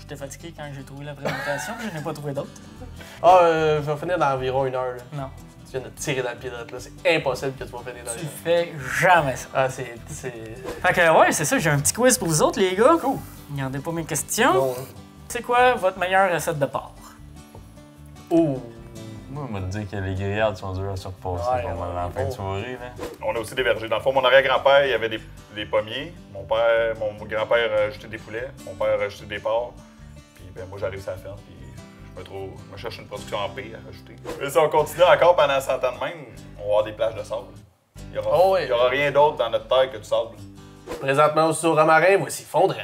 J'étais fatigué quand j'ai trouvé la présentation, je n'ai pas trouvé d'autre. Ah, je vais finir dans environ 1 heure. Là. Non. Tu viens de tirer dans le pied de là. C'est impossible que tu vas finir dans Tu le fais jamais ça. Ah, c'est. Fait que ouais, c'est ça, j'ai un petit quiz pour vous autres, les gars. Cool. Regardez pas mes questions. Bon. C'est quoi votre meilleure recette de porc? Oh! Moi, on m'a dit que les grillades sont dures à surpasser Ouais, pour ouais, en fin de bon. soirée. Là. On a aussi des vergers. Dans le fond, mon arrière-grand-père, il y avait des pommiers. Mon grand-père jetait des poulets. Mon père jetait des porcs. Puis ben, moi, j'arrive sur la ferme. Puis je me cherche une production en paix à rajouter. Mais si on continue encore pendant 100 ans de même, on va avoir des plages de sable. Il n'y aura, Oh ouais. il y aura rien d'autre dans notre terre que du sable. Présentement aussi au Ramarin, voici Fondrant.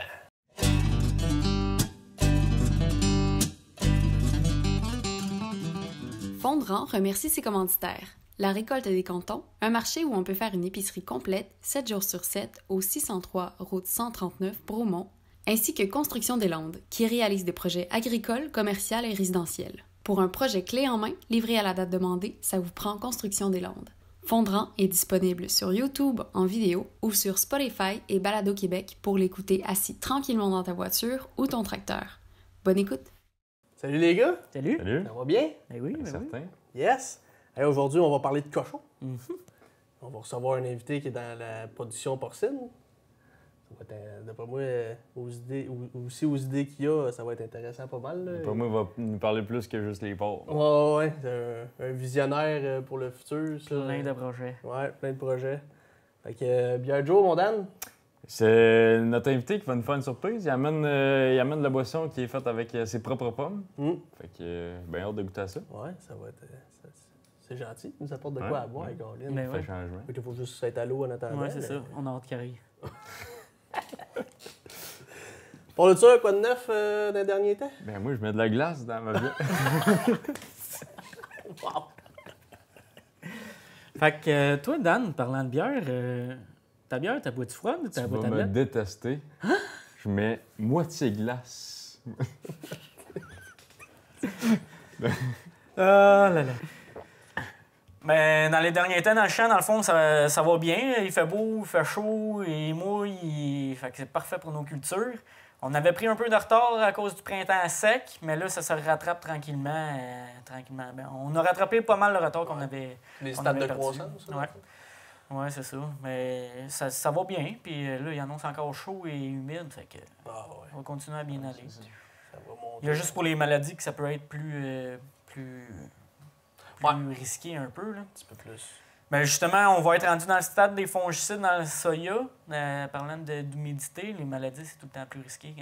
Fondrant remercie ses commanditaires. La récolte des cantons, un marché où on peut faire une épicerie complète 7 jours sur 7 au 603 route 139 Bromont, ainsi que Construction des Landes, qui réalise des projets agricoles, commerciaux et résidentiels. Pour un projet clé en main, livré à la date demandée, ça vous prend Construction des Landes. Fondrant est disponible sur YouTube en vidéo ou sur Spotify et Balado Québec pour l'écouter assis tranquillement dans ta voiture ou ton tracteur. Bonne écoute! Salut les gars, Salut. Salut? ça va bien? Eh oui, ben oui. Certain? Yes! Hey, aujourd'hui, on va parler de cochon. Mhm. On va recevoir un invité qui est dans la production porcine. Ça va être, d'après moi, aux idées qu'il y a, ça va être intéressant pas mal. Là. Pas moi, il va nous parler plus que juste les porcs. Ouais, c'est un visionnaire pour le futur. Ça. Plein de projets. Ouais, plein de projets. Fait que, bien Joe, mon Dan. C'est notre invité qui va nous faire une surprise. Il amène de la boisson qui est faite avec ses propres pommes. Fait que, ben hâte de goûter à ça. Ouais, ça va être. C'est gentil. Il nous apporte de quoi à boire, Colin. Mais Ça ouais. fait changement. Fait qu'il faut juste être à l'eau en attendant. Ouais, c'est mais- ça. On a hâte qu'il arrive. Pour le sûr, quoi de neuf dans les derniers temps? Ben moi, je mets de la glace dans ma bière. Wow! Fait que toi, Dan, parlant de bière, ta bière, t'as bois-tu froide ou Tu t'as vas bois me tablette? détester. Je mets moitié glace. Ah là là. Mais dans les derniers temps, dans le champ, dans le fond, ça va bien. Il fait beau, il fait chaud, il mouille. Fait que c'est parfait pour nos cultures. On avait pris un peu de retard à cause du printemps sec, mais là, ça se rattrape tranquillement. Ben, on a rattrapé pas mal le retard qu'on avait. Les qu'on stades avait de perdu. croissance. ça, Ouais. Ouais, c'est ça. Mais ça va bien. Puis là, il annonce encore chaud et humide. Fait que Ah ouais, on va continuer à bien aller. ça va monter. Il y a juste pour les maladies que ça peut être plus risqué un peu. Là. Un petit peu plus. Ben justement, on va être rendu dans le stade des fongicides dans le soya. Parlant d'humidité, les maladies, c'est tout le temps plus risqué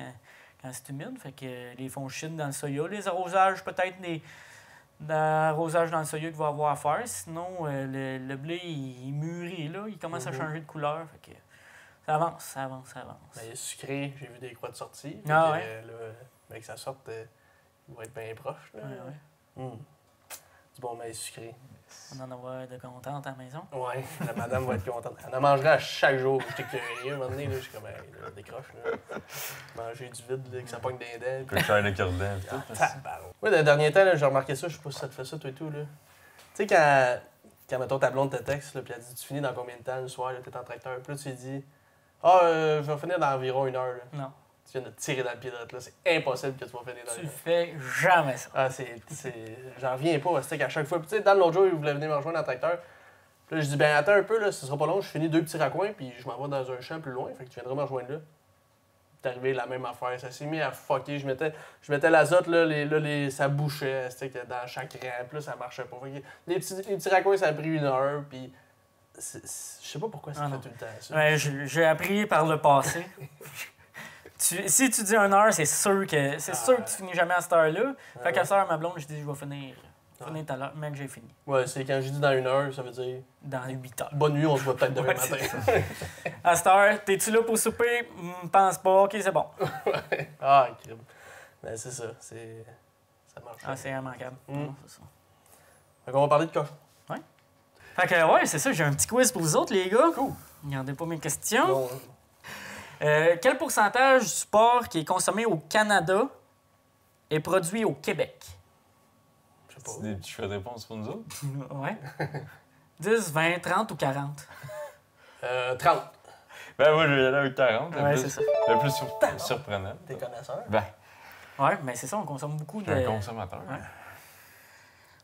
quand c'est humide. Fait que les fongicides dans le soya, les arrosages, peut-être l'arrosage dans le soya qu'il va avoir à faire. Sinon, le blé, il mûrit, là. Il commence à changer de couleur. Fait que ça avance. Ben, il est sucré, j'ai vu des croix de sortie. Ah Fait que, là, avec sa sorte, il va être bien proche. Là. Ouais. Du bon maïs sucré. On va en avoir de contentes à la maison. Ouais, la madame va être contente. Elle en mangerait à chaque jour. J'étais curieux, à un moment donné, là, je suis comme, hey, là, décroche, là. Manger du vide, là, que ça pogne des dents. Peu cher le cure-dent. Oui, dans les derniers temps, là, j'ai remarqué ça, je sais pas si ça te fait ça, toi et tout, là. Tu sais, quand mettons, ta blonde te texte, là, puis elle dit, tu finis dans combien de temps le soir, là, t'es en tracteur, puis là, tu lui dis, je vais finir dans environ 1 heure, là. Non. Tu viens de tirer dans le pied de là, c'est impossible que tu vas finir dans Tu une heure. fais jamais ça. Ah, j'en reviens pas, c'était qu'à chaque fois, puis tu sais, dans l'autre jour, il voulait venir me rejoindre dans le tracteur. Puis là, je dis, ben attends un peu, là, ce sera pas long, je finis 2 petits raccoins, puis je m'en vais dans un champ plus loin, fait que tu viendras me rejoindre là. C'est arrivé la même affaire, ça s'est mis à fucker, je mettais l'azote, là, ça bouchait, c'était que dans chaque rang, puis là, ça marchait pas. Fait que les petits raccoins, ça a pris 1 heure, puis je sais pas pourquoi ça Ah fait non. tout le temps ça. Ouais, j'ai appris par le passé. Si tu dis 1 heure, c'est sûr que tu finis jamais à cette heure-là. Fait qu'à cette heure, ma blonde, je dis je vais finir tout à l'heure, même que j'ai fini. Ouais, c'est quand je dis dans 1 heure, ça veut dire Dans 8 heures. bonne nuit, on se voit peut-être demain Ouais, matin. c'est À cette heure, t'es-tu là pour souper? Pense pas, ok, c'est bon. Ah, crime. Mais c'est ça, ça marche. Ah, c'est immanquable. Non, c'est ça. Fait qu'on va parler de cochon. Fait que ouais, c'est ça, j'ai un petit quiz pour vous autres, les gars. Cool. Regardez pas mes questions. Bon, Quel pourcentage du porc qui est consommé au Canada est produit au Québec? je sais pas. C'est des petits choix de réponse pour nous autres. Ouais. 10, 20, 30 ou 40? 30. Ben moi, je vais y aller avec 40. Ouais, c'est ça. Le plus surprenant. T'es connaisseur? Ben, Oui, mais c'est ça, on consomme beaucoup Je suis de... un consommateur. Ouais.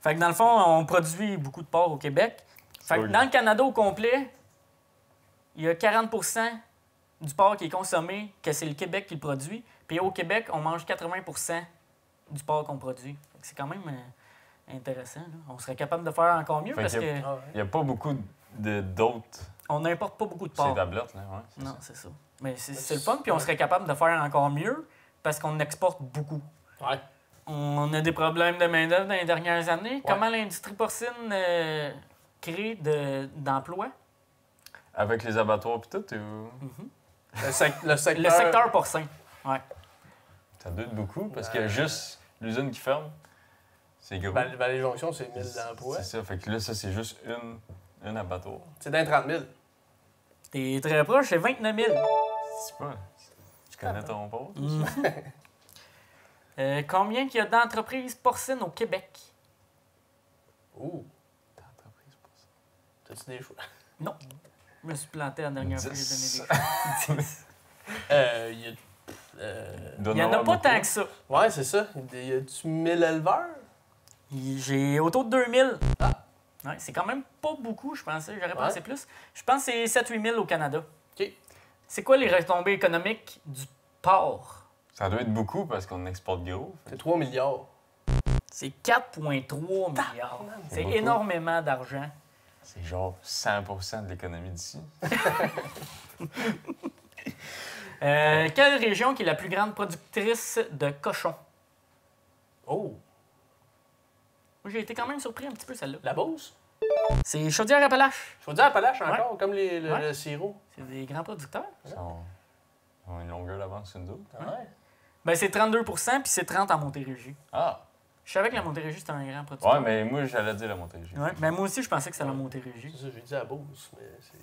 Fait que dans le fond, on produit beaucoup de porc au Québec. Fait que Oui. dans le Canada au complet, il y a 40 du porc qui est consommé, que c'est le Québec qui le produit. Puis au Québec, on mange 80 du porc qu'on produit. Fait que c'est quand même intéressant. Là. On serait capable de faire encore mieux Fait parce qu'il y que Ah, ouais. Il n'y a pas beaucoup d'autres. on n'importe pas beaucoup de C'est porc. tablettes, là. Ouais, c'est Non, ça. c'est ça. Mais c'est le fun, puis on serait capable de faire encore mieux parce qu'on exporte beaucoup. Ouais. On a des problèmes de main-d'œuvre dans les dernières années. Comment l'industrie porcine crée d'emplois? Avec les abattoirs et tout, Le secteur... Le secteur porcin. Ouais. ça doit être beaucoup parce que juste l'usine qui ferme, c'est gros. Vallée Jonction, c'est 1000 emplois. C'est ça. Fait que là, ça, c'est juste une abattoir. C'est dans les 30 000. T'es très proche, c'est 29 000. C'est pas. Tu connais ton pote? Combien qu'il y a d'entreprises porcines au Québec? Ouh. Entreprise pour ça. T'as-tu des choix? Non. Je me suis planté la dernière fois que j'ai 10. donné des chiffres. Il y a... Il n'y en a pas tant que ça. Ouais, c'est ça. Y a-tu 1000 éleveurs? J'ai autour de 2000. Ah. Ouais, c'est quand même pas beaucoup, je pensais. J'aurais pensé plus. Je pense que c'est 7-8 000 au Canada. OK. C'est quoi les retombées économiques du porc? Ça doit être beaucoup parce qu'on exporte gros. C'est 3 milliards. C'est 4,3 milliards. C'est beaucoup. énormément d'argent. C'est genre 100% de l'économie d'ici. Quelle région qui est la plus grande productrice de cochons? Oh. Moi, j'ai été quand même surpris un petit peu, celle-là. La Beauce? C'est Chaudière-Appalaches. Faut dire Appalaches encore, Ouais. comme le Ouais. sirop. C'est des grands producteurs. Ils ont une longueur d'avance sur nous autres. Ouais. Ben, c'est 32 puis c'est 30 en Montérégie. Ah! Je savais que la Montérégie, c'était un grand producteur. Ouais, mais moi, j'allais dire la Montérégie. Ouais, ben, moi aussi, je pensais que c'était la Montérégie. C'est ça, j'ai dit la Beauce, mais c'est...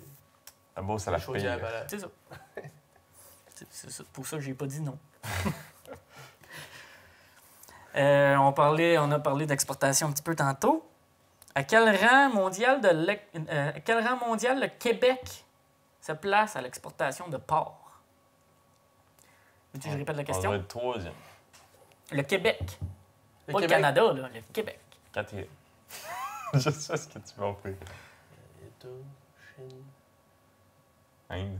La Beauce, c'est la Chaudière pire. Appalaches. C'est ça. C'est ça. Pour ça que j'ai pas dit non. On a parlé d'exportation un petit peu tantôt. À quel rang mondial le Québec se place à l'exportation de porc? Veux-tu que je répète la On question? doit être troisième. Le Québec. Le Pas Québec. le Canada, là, le Québec. Quatrième. Je sais ce que tu vas faire. États, Chine, Inde.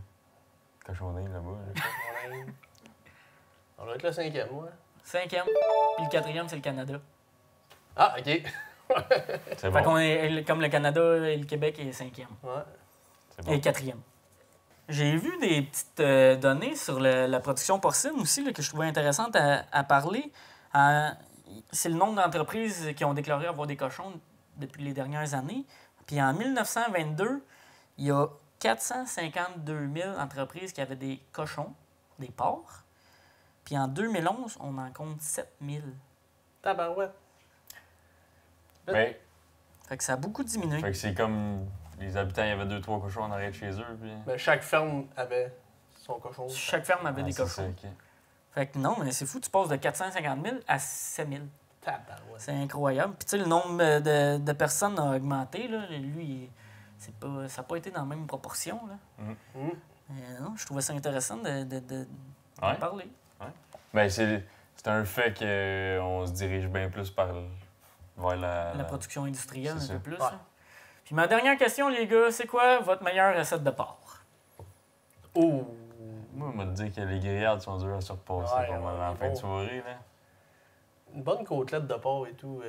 Cochon d'Inde là-bas. là. Inde. On doit être le 5e, moi. 5e. Puis le 4e, c'est le Canada. Ah, OK. C'est Fait bon. qu'on est comme le Canada et le Québec est 5e. Ouais. C'est Et bon. 4e. J'ai vu des petites données sur la production porcine aussi là, que je trouvais intéressantes à parler. C'est le nombre d'entreprises qui ont déclaré avoir des cochons depuis les dernières années. Puis en 1922, il y a 452 000 entreprises qui avaient des cochons, des porcs. Puis en 2011, on en compte 7 000. Tabarouette. Mais, Fait que ça a beaucoup diminué. fait que c'est comme les habitants, il y avait 2-3 cochons en arrière de chez eux. Puis... Mais chaque ferme avait son cochon. Chaque ferme avait Ah, des c'est ça, cochons. ok. Fait que non, mais c'est fou, tu passes de 450 000 à 7 000. Tabarouette. C'est incroyable. Puis tu sais, le nombre de personnes a augmenté. Là. Lui, ça n'a pas été dans la même proportion. Là. Hum. Non, je trouvais ça intéressant de Ouais. parler. Ben, c'est un fait qu'on se dirige bien plus vers La production industrielle c'est un peu ça. plus. Ouais. là. Puis ma dernière question, les gars, c'est quoi votre meilleure recette de porc? Oh. Moi, on m'a dit que les grillades sont dures à se repasser Ouais, pas mal ouais, en fin de bon. soirée. Là. Une bonne côtelette de porc et tout,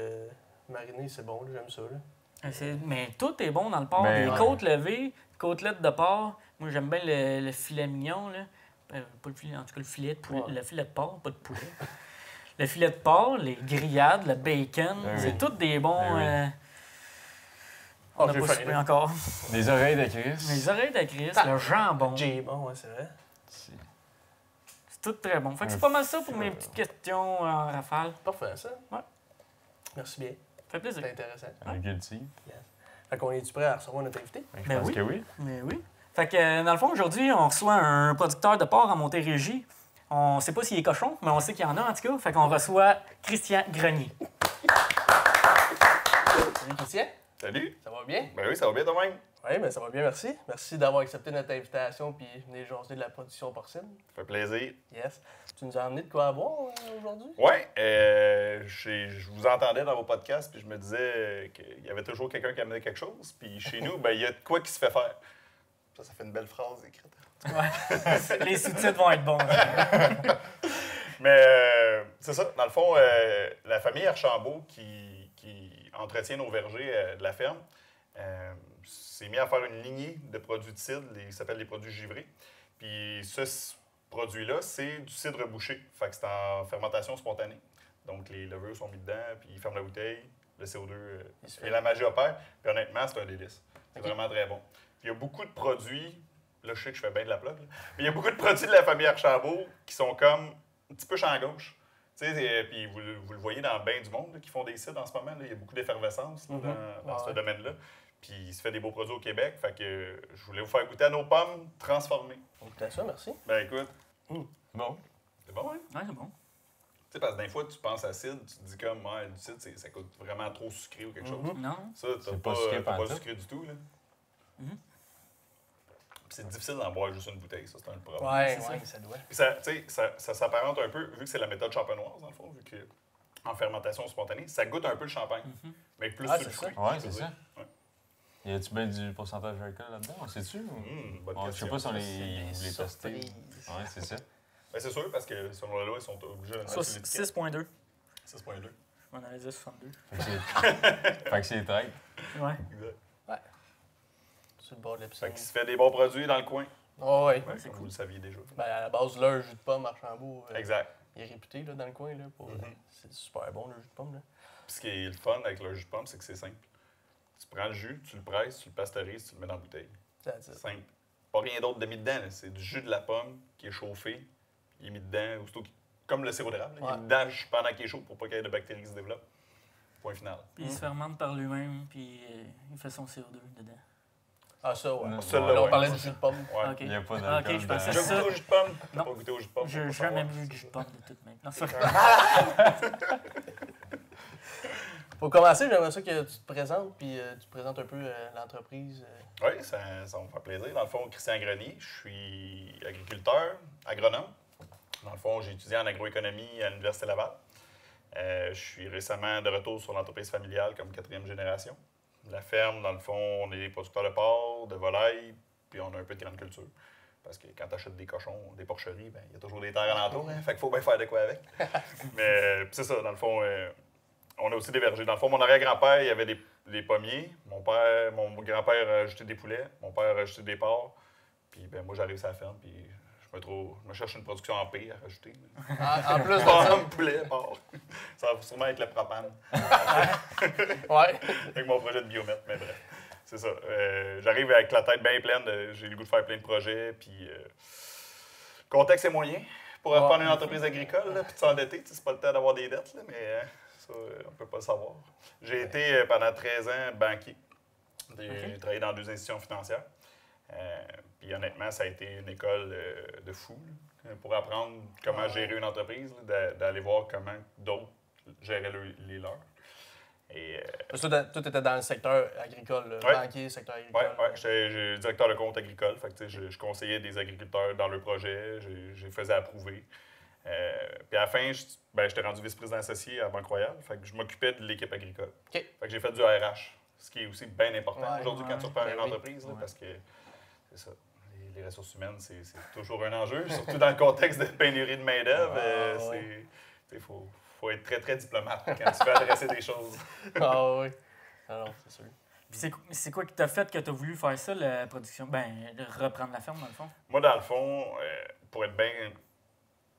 marinée, c'est bon, là, j'aime ça. Là. Mais tout est bon dans le porc. Ben, Les ouais. côtes levées, côtelettes de porc. Moi, j'aime bien le filet mignon. Là. Pas le filet, en tout cas, le filet de poulet. Ouais. Le filet de porc, pas de poulet. Le filet de porc, les grillades, le bacon, Ben c'est oui. tous des bons. Ben oui. On Ah, n'a j'ai pas faim, soupé là. encore. Les oreilles de Chris. Les oreilles de Chris, Ah. le jambon. J, bon, ouais, c'est vrai. C'est- C'est tout très bon. Fait que c'est pas mal ça pour mes petites questions en rafale. Parfait, ça. Ouais. Merci bien. Ça fait plaisir. C'est intéressant. Un guilty. Fait qu'on est-tu prêt à recevoir notre invité? Je Ben pense oui. que oui. Mais oui. Fait que dans le fond, aujourd'hui, on reçoit un producteur de porc en Montérégie. On sait pas s'il est cochon, mais on sait qu'il y en a en tout cas. Fait qu'on reçoit Christian Grenier. Salut, Christian. Salut! Ça va bien? Ben oui, ça va bien toi-même? Oui, mais ça va bien, merci. Merci d'avoir accepté notre invitation puis venir jaser de la production porcine. Ça fait plaisir. Yes. Tu nous as emmené de quoi à boire aujourd'hui? Ouais, je vous entendais dans vos podcasts, puis je me disais qu'il y avait toujours quelqu'un qui amenait quelque chose. Puis chez nous, ben il y a de quoi qui se fait faire. Ça fait une belle phrase écrite. Ouais. Les sous-titres vont être bons. Mais c'est ça. Dans le fond, la famille Archambault qui entretient nos vergers de la ferme s'est mis à faire une lignée de produits de cidre, qui s'appelle les produits givrés. Puis ce produit-là, c'est du cidre bouché. Fait que c'est en fermentation spontanée. Donc les levures sont mis dedans, puis ils ferment la bouteille, le CO2 et la magie opère. Puis honnêtement, c'est un délice. C'est vraiment très bon. Puis il y a beaucoup de produits, là je sais que je fais bien de la plug, là, mais il y a beaucoup de produits de la famille Archambault qui sont comme un petit peu champ gauche. Puis vous le voyez dans bien du monde là, qui font des cidres en ce moment. Là. Il y a beaucoup d'effervescence dans ce domaine-là. Puis il se fait des beaux produits au Québec. Fait que je voulais vous faire goûter à nos pommes transformées. On goûte à ça, merci. Ben écoute. Bon. C'est bon, hein? Ouais, c'est bon. Tu sais, parce que des fois, tu penses à cidre, tu te dis comme, ouais, du cidre, ça coûte vraiment trop sucré ou quelque chose. Non? Ça, t'as C'est pas, pas sucré t'as pas pantoute. sucré du tout, là. Puis c'est difficile d'en boire juste une bouteille, ça, c'est un problème. Ouais, c'est ouais, ça doit. Puis ça, tu sais, ça s'apparente un peu, vu que c'est la méthode champenoise, dans le fond, vu que en fermentation spontanée, ça goûte un peu le champagne, mais plus Ah, sur le c'est fruit. Ouais, je c'est veux ça. dire. Ouais. Y a-tu bien du pourcentage d'alcool là-dedans? On sait-tu? Bonne Je sais question. pas si on C'est les des tester. surprises. Ouais, c'est ça. Ben, c'est sûr, parce que selon la loi, ils sont obligés de mettre sur l'étiquette. 6.2. 6.2. On allait dire 62. Fait que c'est traite. Ouais. Exact. Sur le bord de Fait l'épisode. qu'il se fait des bons produits dans le coin. Oh, ouais. Ouais, c'est comme cool. vous le saviez déjà. Ben, à la base, leur jus de pomme Archambault, Exact. il est réputé là, dans le coin. Là, pour, c'est super bon, le jus de pomme. Là. Puis ce qui est le fun avec le jus de pomme, c'est que c'est simple. Tu prends le jus, tu le presses, tu le pasteurises, tu le mets dans la bouteille. C'est C'est simple. Pas rien d'autre de mis dedans. là. C'est du jus de la pomme qui est chauffé. Il est mis dedans, aussitôt comme le sirop d'érable. là. Il est Ouais. dedans pendant qu'il est chaud pour pas qu'il y ait de bactéries qui se développent. Point final. Puis il se fermente par lui-même, puis il fait son CO2 dedans. Ah, ça, ouais. Non, Celui-là, Là, on ouais. parlait du jus de pomme. Ouais. Ok. Il n'y a pas Ah, d'alcool. ok, je pensais Tu as ça. goûté au jus de pomme? T'as Non. pas goûté au jus de pomme? J'ai faut jamais savoir. vu du jus de pomme de toute ma vie. Non, ça Pour commencer, j'aimerais ça que tu te présentes, puis tu présentes un peu l'entreprise. Oui, ça va me faire plaisir. Dans le fond, Christian Grenier, je suis agriculteur, agronome. Dans le fond, j'ai étudié en agroéconomie à l'Université Laval. Je suis récemment de retour sur l'entreprise familiale comme 4e génération. La ferme, dans le fond, on est producteur de porc, de volaille, puis on a un peu de grande culture. Parce que quand tu achètes des cochons, des porcheries, ben, il y a toujours des terres alentours. Hein? Fait qu'il faut bien faire de quoi avec. Mais puis c'est ça, dans le fond, on a aussi des vergers. Dans le fond, mon arrière-grand-père, il y avait des pommiers. Mon grand-père a ajouté des poulets. Mon père a ajouté des porcs. Puis ben, moi, j'arrive sur la ferme, puis je me cherche une production en P à rajouter. En plus de ça. Pomme, poulet, porc. Ça va sûrement être le propane. Ouais. Avec mon projet de biomètre, mais bref. C'est ça. J'arrive avec la tête bien pleine. J'ai le goût de faire plein de projets. Puis, le contexte est moyen pour reprendre une entreprise agricole là, puis de s'endetter. C'est pas le temps d'avoir des dettes, là, mais ça, on peut pas le savoir. J'ai été pendant 13 ans banquier. J'ai travaillé dans 2 institutions financières. Puis honnêtement, ça a été une école de fou là, pour apprendre comment gérer une entreprise, là, d'aller voir comment d'autres géraient les leurs. Et, Parce que toi, tu étais dans le secteur agricole, Ouais. banquier, secteur agricole. ouais, j'étais directeur de compte agricole. Fait que, tu sais, je conseillais des agriculteurs dans leurs projets, je les faisais approuver. Puis à la fin, j'étais rendu vice-président associé à Banque Royale. Fait que je m'occupais de l'équipe agricole. OK. Fait que j'ai fait du RH, ce qui est aussi bien important Ouais, aujourd'hui quand ouais. tu reprends Ben une oui. entreprise, là, parce que c'est ça. Les ressources humaines, c'est toujours un enjeu, surtout dans le contexte de pénurie de main-d'œuvre. Il faut être très, très diplomate quand tu fais adresser des choses. Ah oui. Ah non, c'est sûr. Puis c'est quoi qui t'a fait que t'as voulu faire ça, la production? Ben, de reprendre la ferme, dans le fond. Moi, dans le fond, pour être bien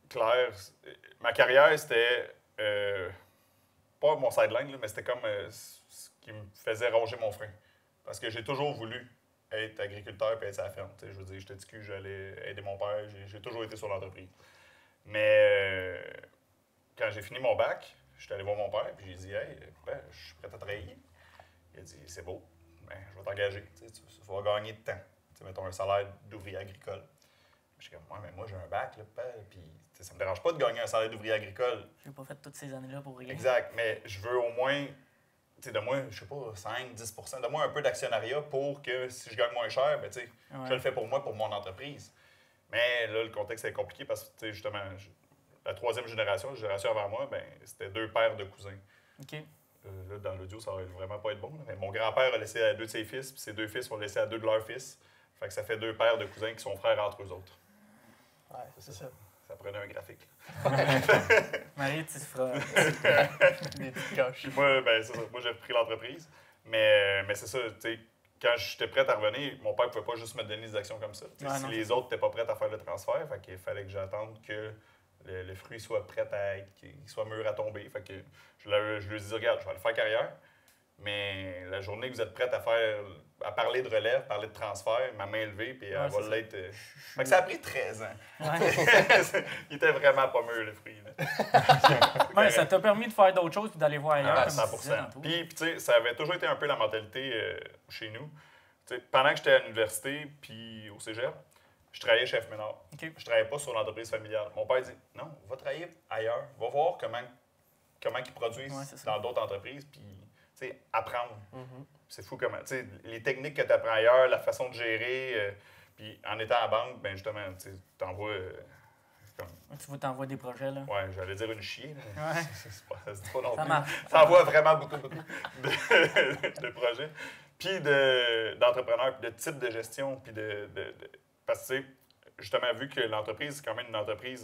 clair, ma carrière, c'était pas mon sideline, là, mais c'était comme ce qui me faisait ronger mon frein. Parce que j'ai toujours voulu être agriculteur et être à la ferme. T'sais, je veux dire, j'étais TQ, j'allais aider mon père, j'ai toujours été sur l'entreprise. Mais quand j'ai fini mon bac, j'étais allé voir mon père et j'ai dit « Hey, ben, je suis prêt à travailler. » Il a dit « C'est beau, ben, je vais t'engager. Tu vas gagner de temps. T'sais, mettons un salaire d'ouvrier agricole. » Je suis comme « Ouais, mais moi, j'ai un bac, là, puis ça me dérange pas de gagner un salaire d'ouvrier agricole. » J'ai pas fait toutes ces années-là pour rien. Exact, mais je veux au moins donne-moi, je sais pas, 5-10 %, donne-moi un peu d'actionnariat pour que si je gagne moins cher, ben, je le fais pour moi, pour mon entreprise. Mais là, le contexte est compliqué parce que, justement, la troisième génération, la génération avant moi, ben, c'était 2 paires de cousins. OK. Là, dans l'audio, ça va vraiment pas être bon. Là. Mais mon grand-père a laissé à 2 de ses fils, puis ses 2 fils ont laissé à 2 de leurs fils. Fait que ça fait 2 paires de cousins qui sont frères entre eux autres. Ouais, c'est ça. Ça prenait un graphique. Marie, tu feras. Des petites coches. Puis moi, ben, c'est ça. Moi, j'ai repris l'entreprise. Mais c'est ça, tu sais, quand j'étais prêt à revenir, mon père ne pouvait pas juste me donner des actions comme ça. Ouais, si non, les autres n'étaient pas prêts à faire le transfert, fait qu'il fallait que j'attende que le fruit soit prêt à être, qu'il soit mûr à tomber. Fait que je lui ai dit, regarde, je vais aller faire carrière, mais la journée que vous êtes prête à parler de relève, parler de transfert, ma main levée, puis elle va l'être. Fait que ça a pris 13 ans. Ouais. Il était vraiment pas mûr, le fruit. Ouais, ça t'a permis de faire d'autres choses et d'aller voir ailleurs. Ah, comme 100 tu disais tantôt. Puis, tu sais, ça avait toujours été un peu la mentalité chez nous. Tu sais, pendant que j'étais à l'université puis au cégep, je travaillais chef ménard. OK. Je travaillais pas sur l'entreprise familiale. Mon père dit non, va travailler ailleurs, va voir comment ils produisent dans d'autres entreprises, puis tu sais, apprendre. C'est fou comment, tu sais, les techniques que tu apprends ailleurs, la façon de gérer, puis en étant à banque, ben justement, tu t'envoies. Tu t'envoies des projets, là. Ouais, j'allais dire une chier. Là. Ouais. Ça se dit pas non Ça plus. marche. Ça envoie vraiment beaucoup de projets. Puis d'entrepreneurs, puis de type de gestion, puis parce que, tu sais, justement, vu que l'entreprise, c'est quand même une entreprise...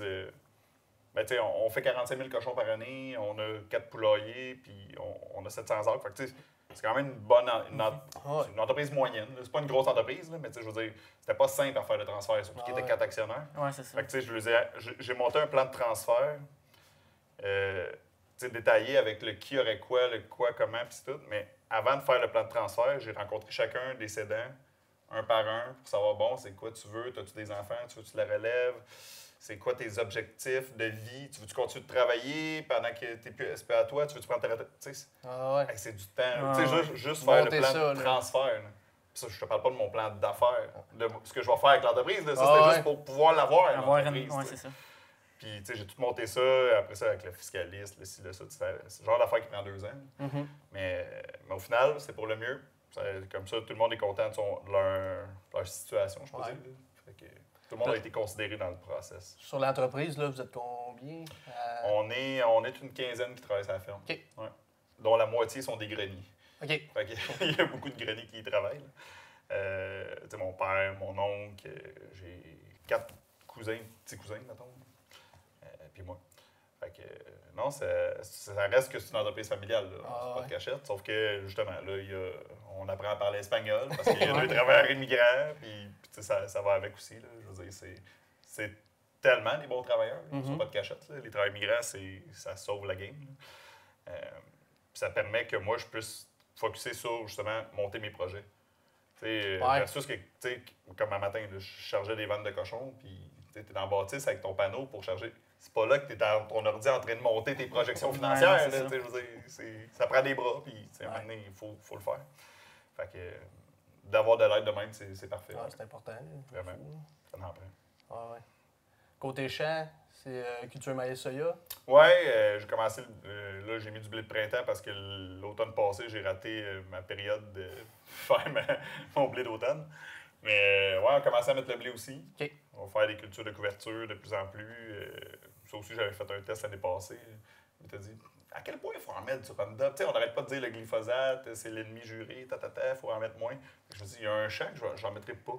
ben, tu sais, on fait 45 000 cochons par année, on a 4 poulaillers, puis on a 700 arbres. Fait que, tu sais, c'est quand même une bonne c'est une entreprise moyenne. C'est pas une grosse entreprise, là, mais tu sais, je veux dire, c'était pas simple à faire le transfert, surtout qu'il y était 4 actionnaires. Ouais, c'est ça. Fait que, tu sais, j'ai monté un plan de transfert tu sais, détaillé avec le qui aurait quoi, le quoi, comment, puis tout. Mais avant de faire le plan de transfert, j'ai rencontré chacun des cédants, un par un, pour savoir, bon, c'est quoi tu veux, as-tu des enfants, tu veux-tu la relève, c'est quoi tes objectifs de vie, tu veux-tu continuer de travailler pendant que tu es plus SP à toi, tu veux-tu prendre ta retraite, tu sais, c'est du temps. Tu sais, juste faire le plan de transfert. Là. Ça, je te parle pas de mon plan d'affaires, de ce que je vais faire avec l'entreprise. Là. Ça, c'était juste pour pouvoir l'avoir. Ouais, c'est ça. Puis, tu sais, j'ai tout monté ça, après ça, avec le fiscaliste, le ci, le ça. C'est le genre d'affaire qui prend 2 ans. Mais au final, c'est pour le mieux. Comme ça, tout le monde est content de leur situation, je peux dire. Fait que tout le monde a été considéré dans le process. Sur l'entreprise, là, vous êtes combien? On est une quinzaine qui travaille sur la ferme. OK. Ouais. Dont la moitié sont des greniers. OK. Fait que, il y a beaucoup de greniers qui y travaillent. Tu sais, mon père, mon oncle, j'ai 4 cousins, petits cousins, mettons. Puis moi. Fait que, non, ça reste que c'est une entreprise familiale, là. C'est pas de cachette. Sauf que, justement, là, on apprend à parler espagnol parce qu'il y a 2 travailleurs immigrants, puis ça va avec aussi, là. Je veux dire, c'est tellement des bons travailleurs, là. C'est pas de cachette, là. Les travailleurs immigrants, ça sauve la game, puis ça permet que moi, je puisse focusser sur, justement, monter mes projets. Versus que, tu sais, comme un matin, là, je chargeais des vannes de cochons, puis tu es dans la bâtisse avec ton panneau pour charger. C'est pas là que tu es dans ton ordi en train de monter tes projections financières. Là, je veux dire, ça prend des bras, puis à un moment donné, il faut le faire. Fait que d'avoir de l'aide de même, c'est parfait. C'est important. Vraiment. Ça en prend. Côté champ, c'est culture maïs soya? Ouais, j'ai commencé, là, j'ai mis du blé de printemps parce que l'automne passé, j'ai raté ma période de faire mon blé d'automne. Mais ouais, on a commencé à mettre le blé aussi. OK. On va faire des cultures de couverture de plus en plus. Ça aussi, j'avais fait un test l'année passée. Il t'a dit à quel point il faut en mettre du Roundup. On n'arrête pas de dire le glyphosate, c'est l'ennemi juré, il faut en mettre moins. Je me dis, il y a un champ que j'en mettrai pas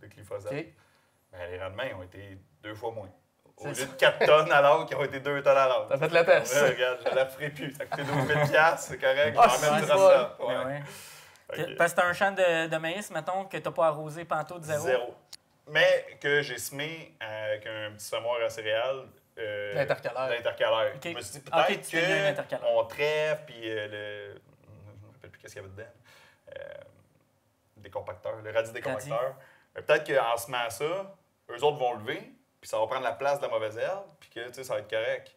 de glyphosate. Okay. Ben, les rendements ont été 2 fois moins. Au lieu de 4 tonnes à l'autre, qui ont été 2 tonnes à l'autre. T'as fait le test. Ouais, regarde, je ne la ferai plus. Ça a coûté 12 000 $, c'est correct. Ah, je vais en mettre du c'est Roundup. Ouais. Parce que t'as un champ de maïs, mettons, que t'as pas arrosé pantoute de zéro. Mais que j'ai semé avec un petit semoir à céréales. L'intercalaire. Okay. Je me suis dit peut-être qu'on trèfle, puis je ne me rappelle plus qu'est-ce qu'il y avait dedans. Décompacteur, le radis décompacteur. Peut-être qu'en semant ça, eux autres vont lever, puis ça va prendre la place de la mauvaise herbe, puis que ça va être correct.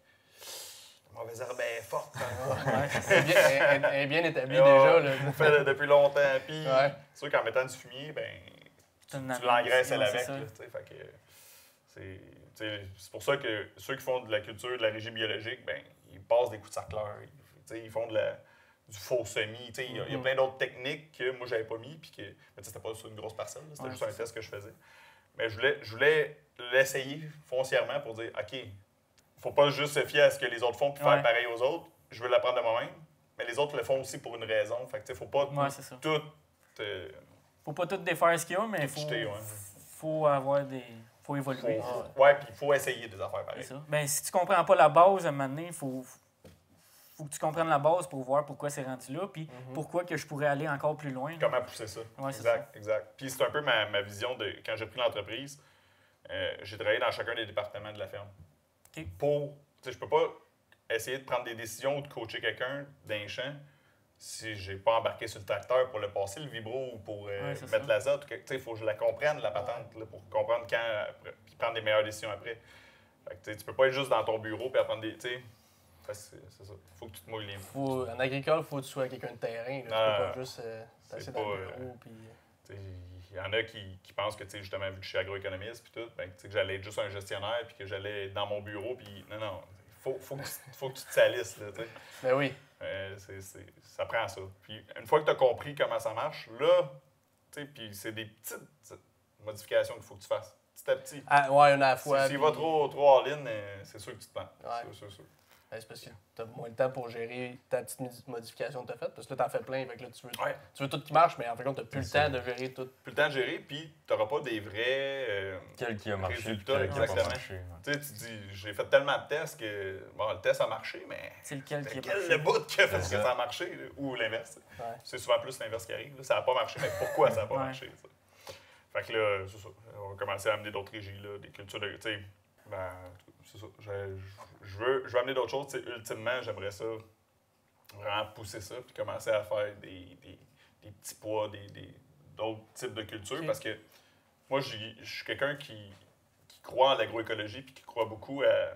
La mauvaise herbe est forte. Elle est bien établie déjà. Là. On fait depuis longtemps. Puis c'est sûr qu'en mettant du fumier, ben, tu l'engraisses avec. C'est pour ça que ceux qui font de la culture, de la régie biologique, ben, ils passent des coups de sarcleur. Ils font du du faux semis. Tu sais, il y a plein d'autres techniques que moi, j'avais pas mis. Puis que, mais c'était pas sur une grosse parcelle. C'était juste un test que je faisais. Mais je voulais l'essayer foncièrement pour dire, OK, faut pas juste se fier à ce que les autres font puis faire pareil aux autres. Je veux l'apprendre de moi-même. Mais les autres le font aussi pour une raison. Fait que, tu sais, faut pas tout... Faut pas tout défaire ce qu'il y a, mais faut avoir des... Faut évoluer. Puis il faut essayer des affaires pareilles. C'est ça. Ben, si tu comprends pas la base, à un moment donné, il faut que tu comprennes la base pour voir pourquoi c'est rendu là, puis pourquoi que je pourrais aller encore plus loin. Comment pousser ça. Ouais, exact. Puis c'est un peu ma vision de quand j'ai pris l'entreprise. J'ai travaillé dans chacun des départements de la ferme. Okay. Je peux pas essayer de prendre des décisions ou de coacher quelqu'un d'un champ si j'ai pas embarqué sur le tracteur pour le passer, le vibro, ou pour mettre l'azote. Il faut que je la comprenne, la patente, là, pour comprendre quand, puis prendre des meilleures décisions après. Fait que, tu peux pas être juste dans ton bureau et apprendre des... C'est ça. Faut que tu te mouilles les mains. En agricole, il faut que tu sois quelqu'un de terrain. Là. Tu peux pas juste t'asseoir dans le bureau. Il y en a qui pensent que, justement, vu que je suis agroéconomiste puis tout, que j'allais être juste un gestionnaire puis que j'allais être dans mon bureau. Puis non. Faut que tu te salisses. Là, Ben oui. Ça prend ça. Puis une fois que tu as compris comment ça marche, là, puis c'est des petites modifications qu'il faut que tu fasses. Petit à petit. Une à la fois. S'il va trop all-in, c'est sûr que tu te prends. C'est sûr. C'est parce que tu as moins de temps pour gérer ta petite modification que tu as faite. Parce que là, tu en fais plein. Fait que là, tu veux tout qui marche, mais en fait, tu n'as plus le temps de gérer tout. Plus le temps de gérer, puis tu n'auras pas des vrais quel qui a marché, résultats. Exactement. Tu dis, j'ai fait tellement de tests que le test a marché, mais c'est lequel qui a marché? Le bout qui a fait que ça a marché, ou l'inverse. C'est souvent plus l'inverse qui arrive. Là. Ça n'a pas marché, mais pourquoi ça n'a pas marché? Fait que là, c'est ça. On va commencer à amener d'autres régies, là, des cultures de... c'est ça. Je veux amener d'autres choses. Ultimement, j'aimerais ça, vraiment pousser ça, puis commencer à faire des petits pois, d'autres types de cultures. Parce que moi, je suis quelqu'un qui croit en l'agroécologie, puis qui croit beaucoup à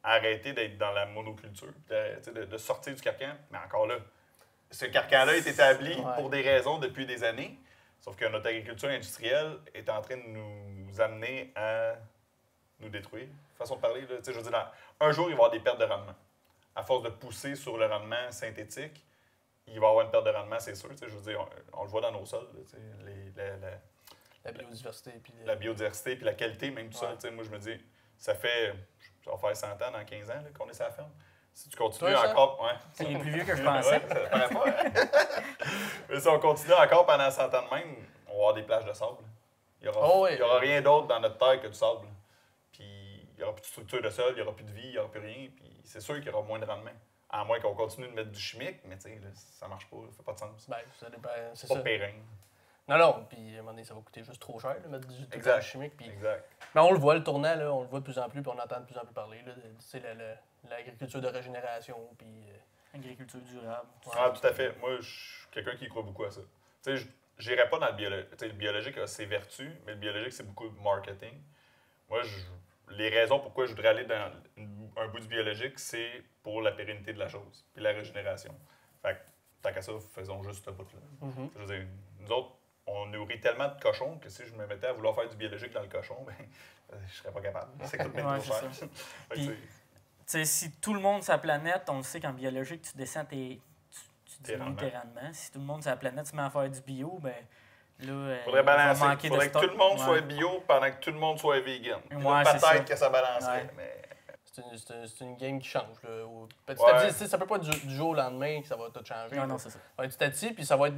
arrêter d'être dans la monoculture, de sortir du carcan. Mais encore là, ce carcan-là est établi pour des raisons depuis des années. Sauf que notre agriculture industrielle est en train de nous amener à nous détruire. Façon de parler, là, je veux dire, un jour, il va y avoir des pertes de rendement. À force de pousser sur le rendement synthétique, il va y avoir une perte de rendement, c'est sûr. Je veux dire, on le voit dans nos sols. La biodiversité. Puis la biodiversité, puis la qualité, même tout ça. Moi, je me dis, ça va faire 100 ans, dans 15 ans, qu'on est sur la ferme. Si tu continues encore... C'est plus vieux que je pensais. Ça paraît pas, Mais si on continue encore pendant 100 ans de même, on va avoir des plages de sable. Il n'y aura rien d'autre dans notre terre que du sable. Puis il n'y aura plus de structure de sol, il n'y aura plus de vie, il n'y aura plus rien. Puis c'est sûr qu'il y aura moins de rendement. À moins qu'on continue de mettre du chimique, mais tu sais, ça marche pas, ça fait pas de sens. Ben, ça dépend, c'est pas ça. Pérenne. Non, puis à un moment donné, ça va coûter juste trop cher de mettre du chimique. Puis... Exact. Mais on le voit, le tournant, là, on le voit de plus en plus, puis on entend de plus en plus parler. L'agriculture de régénération, puis... Agriculture durable. Tout à fait. Moi, je suis quelqu'un qui croit beaucoup à ça. Tu sais, je n'irais pas dans le biologique. Le biologique a ses vertus, mais le biologique, c'est beaucoup de marketing. Moi, les raisons pourquoi je voudrais aller dans un bout du biologique, c'est pour la pérennité de la chose, puis la régénération. Fait que, tant qu'à ça, faisons juste ce bout-là. Je veux dire, nous autres, on nourrit tellement de cochons que si je me mettais à vouloir faire du biologique dans le cochon, je serais pas capable. Ça coûte bien trop cher. Puis, si tout le monde sur la planète, on le sait qu'en biologique, tu descends tu diminues tes rendements. Si tout le monde sur la planète se met à faire du bio, là, faudrait balancer. Il faudrait que tout le monde soit bio pendant que tout le monde soit vegan. Peut-être que ça balancerait. Mais... C'est une game qui change. Là. Petit à petit, ça peut pas être du jour au lendemain que ça va tout changer. Non, c'est ça. Ça va être petit à petit, puis ça va être